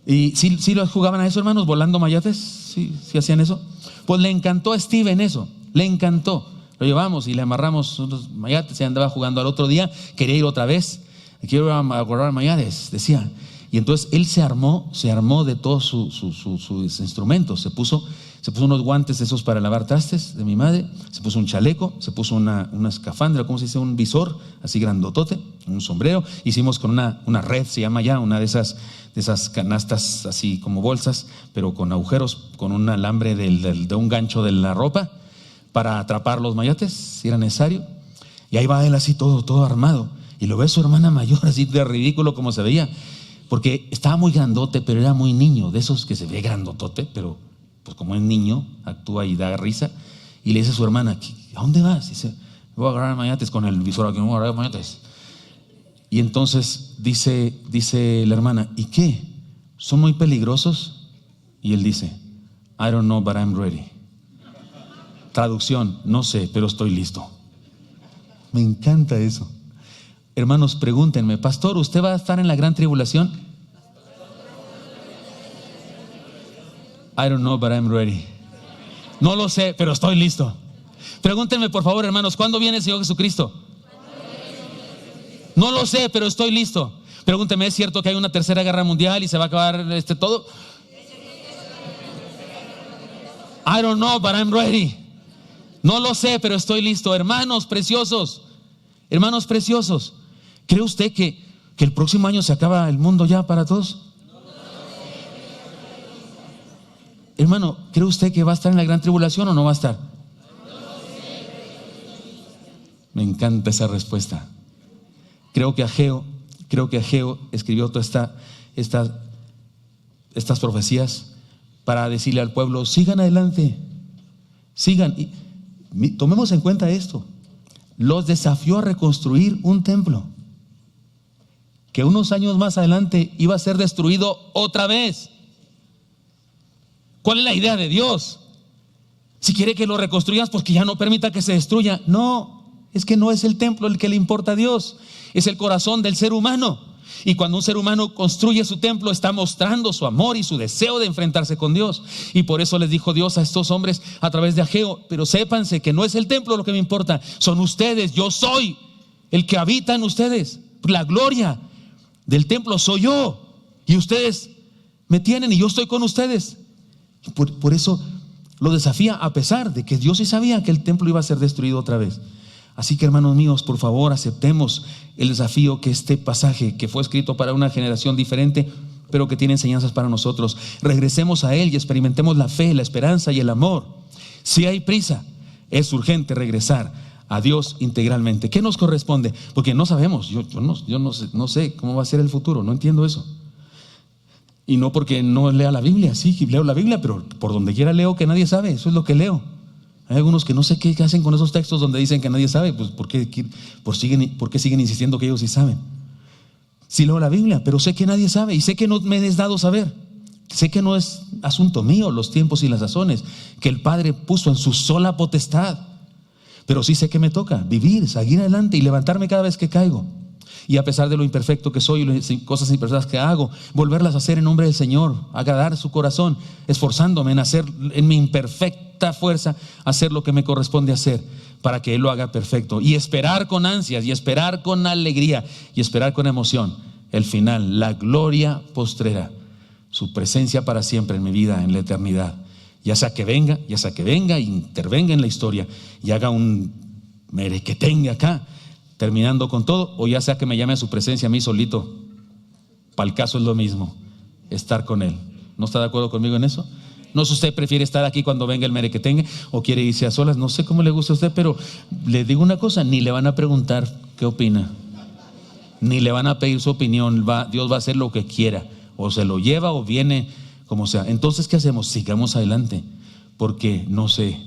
A: ¿Y sí los jugaban a eso, hermanos? ¿Volando mayates? ¿Sí hacían eso? Pues le encantó a Steven eso, le encantó. Lo llevamos y le amarramos unos mayates y andaba jugando. Al otro día quería ir otra vez. Quiero agarrar mayates, decía. Y entonces él se armó de todos sus instrumentos. Se puso unos guantes esos para lavar trastes de mi madre, se puso un chaleco, se puso una escafandra, ¿cómo se dice? Un visor así grandotote, un sombrero. Hicimos con una red, se llama ya, una de esas canastas así como bolsas, pero con agujeros, con un alambre de un gancho de la ropa para atrapar los mayates si era necesario. Y ahí va él así todo armado, y lo ve su hermana mayor así de ridículo como se veía, porque estaba muy grandote, pero era muy niño, de esos que se ve grandotote, pero pues como es niño, actúa y da risa. Y le dice a su hermana, ¿a dónde vas? Y dice, voy a agarrar mayates con el visor aquí, voy a agarrar mayates. Y entonces dice la hermana, ¿y qué? ¿Son muy peligrosos? Y él dice, I don't know, but I'm ready. Traducción, no sé, pero estoy listo. Me encanta eso. Hermanos, pregúntenme, pastor, ¿usted va a estar en la gran tribulación? I don't know, but I'm ready. No lo sé, pero estoy listo. Pregúntenme, por favor, hermanos, ¿cuándo viene el Señor Jesucristo? No lo sé, pero estoy listo. Pregúntenme, ¿es cierto que hay una tercera guerra mundial y se va a acabar todo? I don't know, but I'm ready. No lo sé, pero estoy listo. Hermanos preciosos, ¿cree usted que el próximo año se acaba el mundo ya para todos? Hermano, ¿cree usted que va a estar en la gran tribulación o no va a estar? Me encanta esa respuesta. Creo que Ageo escribió todas estas profecías para decirle al pueblo, sigan adelante, sigan. Y tomemos en cuenta esto. Los desafió a reconstruir un templo que unos años más adelante iba a ser destruido otra vez. ¿Cuál es la idea de Dios? Si quiere que lo reconstruyas, pues que ya no permita que se destruya. No, es que no es el templo el que le importa a Dios, es el corazón del ser humano. Y cuando un ser humano construye su templo, está mostrando su amor y su deseo de enfrentarse con Dios. Y por eso les dijo Dios a estos hombres a través de Ageo, pero sépanse que no es el templo lo que me importa, son ustedes. Yo soy el que habita en ustedes. La gloria del templo soy yo, y ustedes me tienen y yo estoy con ustedes. Por eso lo desafía, a pesar de que Dios sí sabía que el templo iba a ser destruido otra vez. Así que, hermanos míos, por favor, aceptemos el desafío que este pasaje, que fue escrito para una generación diferente, pero que tiene enseñanzas para nosotros, regresemos a él y experimentemos la fe, la esperanza y el amor. Si hay prisa, es urgente regresar a Dios integralmente. ¿Qué nos corresponde? Porque no sabemos, yo no sé cómo va a ser el futuro, no entiendo eso. Y no porque no lea la Biblia, sí, leo la Biblia, pero por donde quiera leo que nadie sabe, eso es lo que leo. Hay algunos que no sé qué hacen con esos textos donde dicen que nadie sabe, pues ¿por qué siguen insistiendo que ellos sí saben? Sí leo la Biblia, pero sé que nadie sabe y sé que no me es dado saber. Sé que no es asunto mío los tiempos y las sazones que el Padre puso en su sola potestad. Pero sí sé que me toca vivir, seguir adelante y levantarme cada vez que caigo. Y a pesar de lo imperfecto que soy y las cosas imperfectas que hago, volverlas a hacer en nombre del Señor, agradar su corazón, esforzándome en hacer en mi imperfecta fuerza, hacer lo que me corresponde hacer para que Él lo haga perfecto. Y esperar con ansias, y esperar con alegría, y esperar con emoción el final, la gloria postrera, su presencia para siempre en mi vida, en la eternidad. Ya sea que venga, e intervenga en la historia y haga un merequetengue acá, terminando con todo, o ya sea que me llame a su presencia a mí solito. Para el caso es lo mismo, estar con Él. ¿No está de acuerdo conmigo en eso? No sé si usted prefiere estar aquí cuando venga el merequetengue o quiere irse a solas, no sé cómo le gusta a usted, pero le digo una cosa, ni le van a preguntar qué opina, ni le van a pedir su opinión. Dios va a hacer lo que quiera, o se lo lleva o viene, como sea. Entonces, ¿qué hacemos? Sigamos adelante, porque no sé,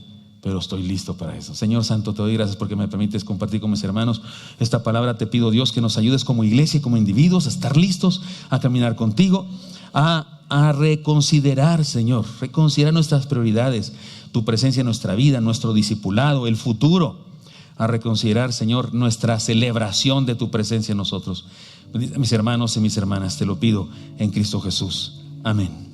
A: pero estoy listo para eso. Señor Santo, te doy gracias porque me permites compartir con mis hermanos esta palabra. Te pido, Dios, que nos ayudes como iglesia y como individuos a estar listos a caminar contigo, a reconsiderar, Señor, reconsiderar nuestras prioridades, tu presencia en nuestra vida, nuestro discipulado, el futuro, a reconsiderar, Señor, nuestra celebración de tu presencia en nosotros. Mis hermanos y mis hermanas, te lo pido en Cristo Jesús. Amén.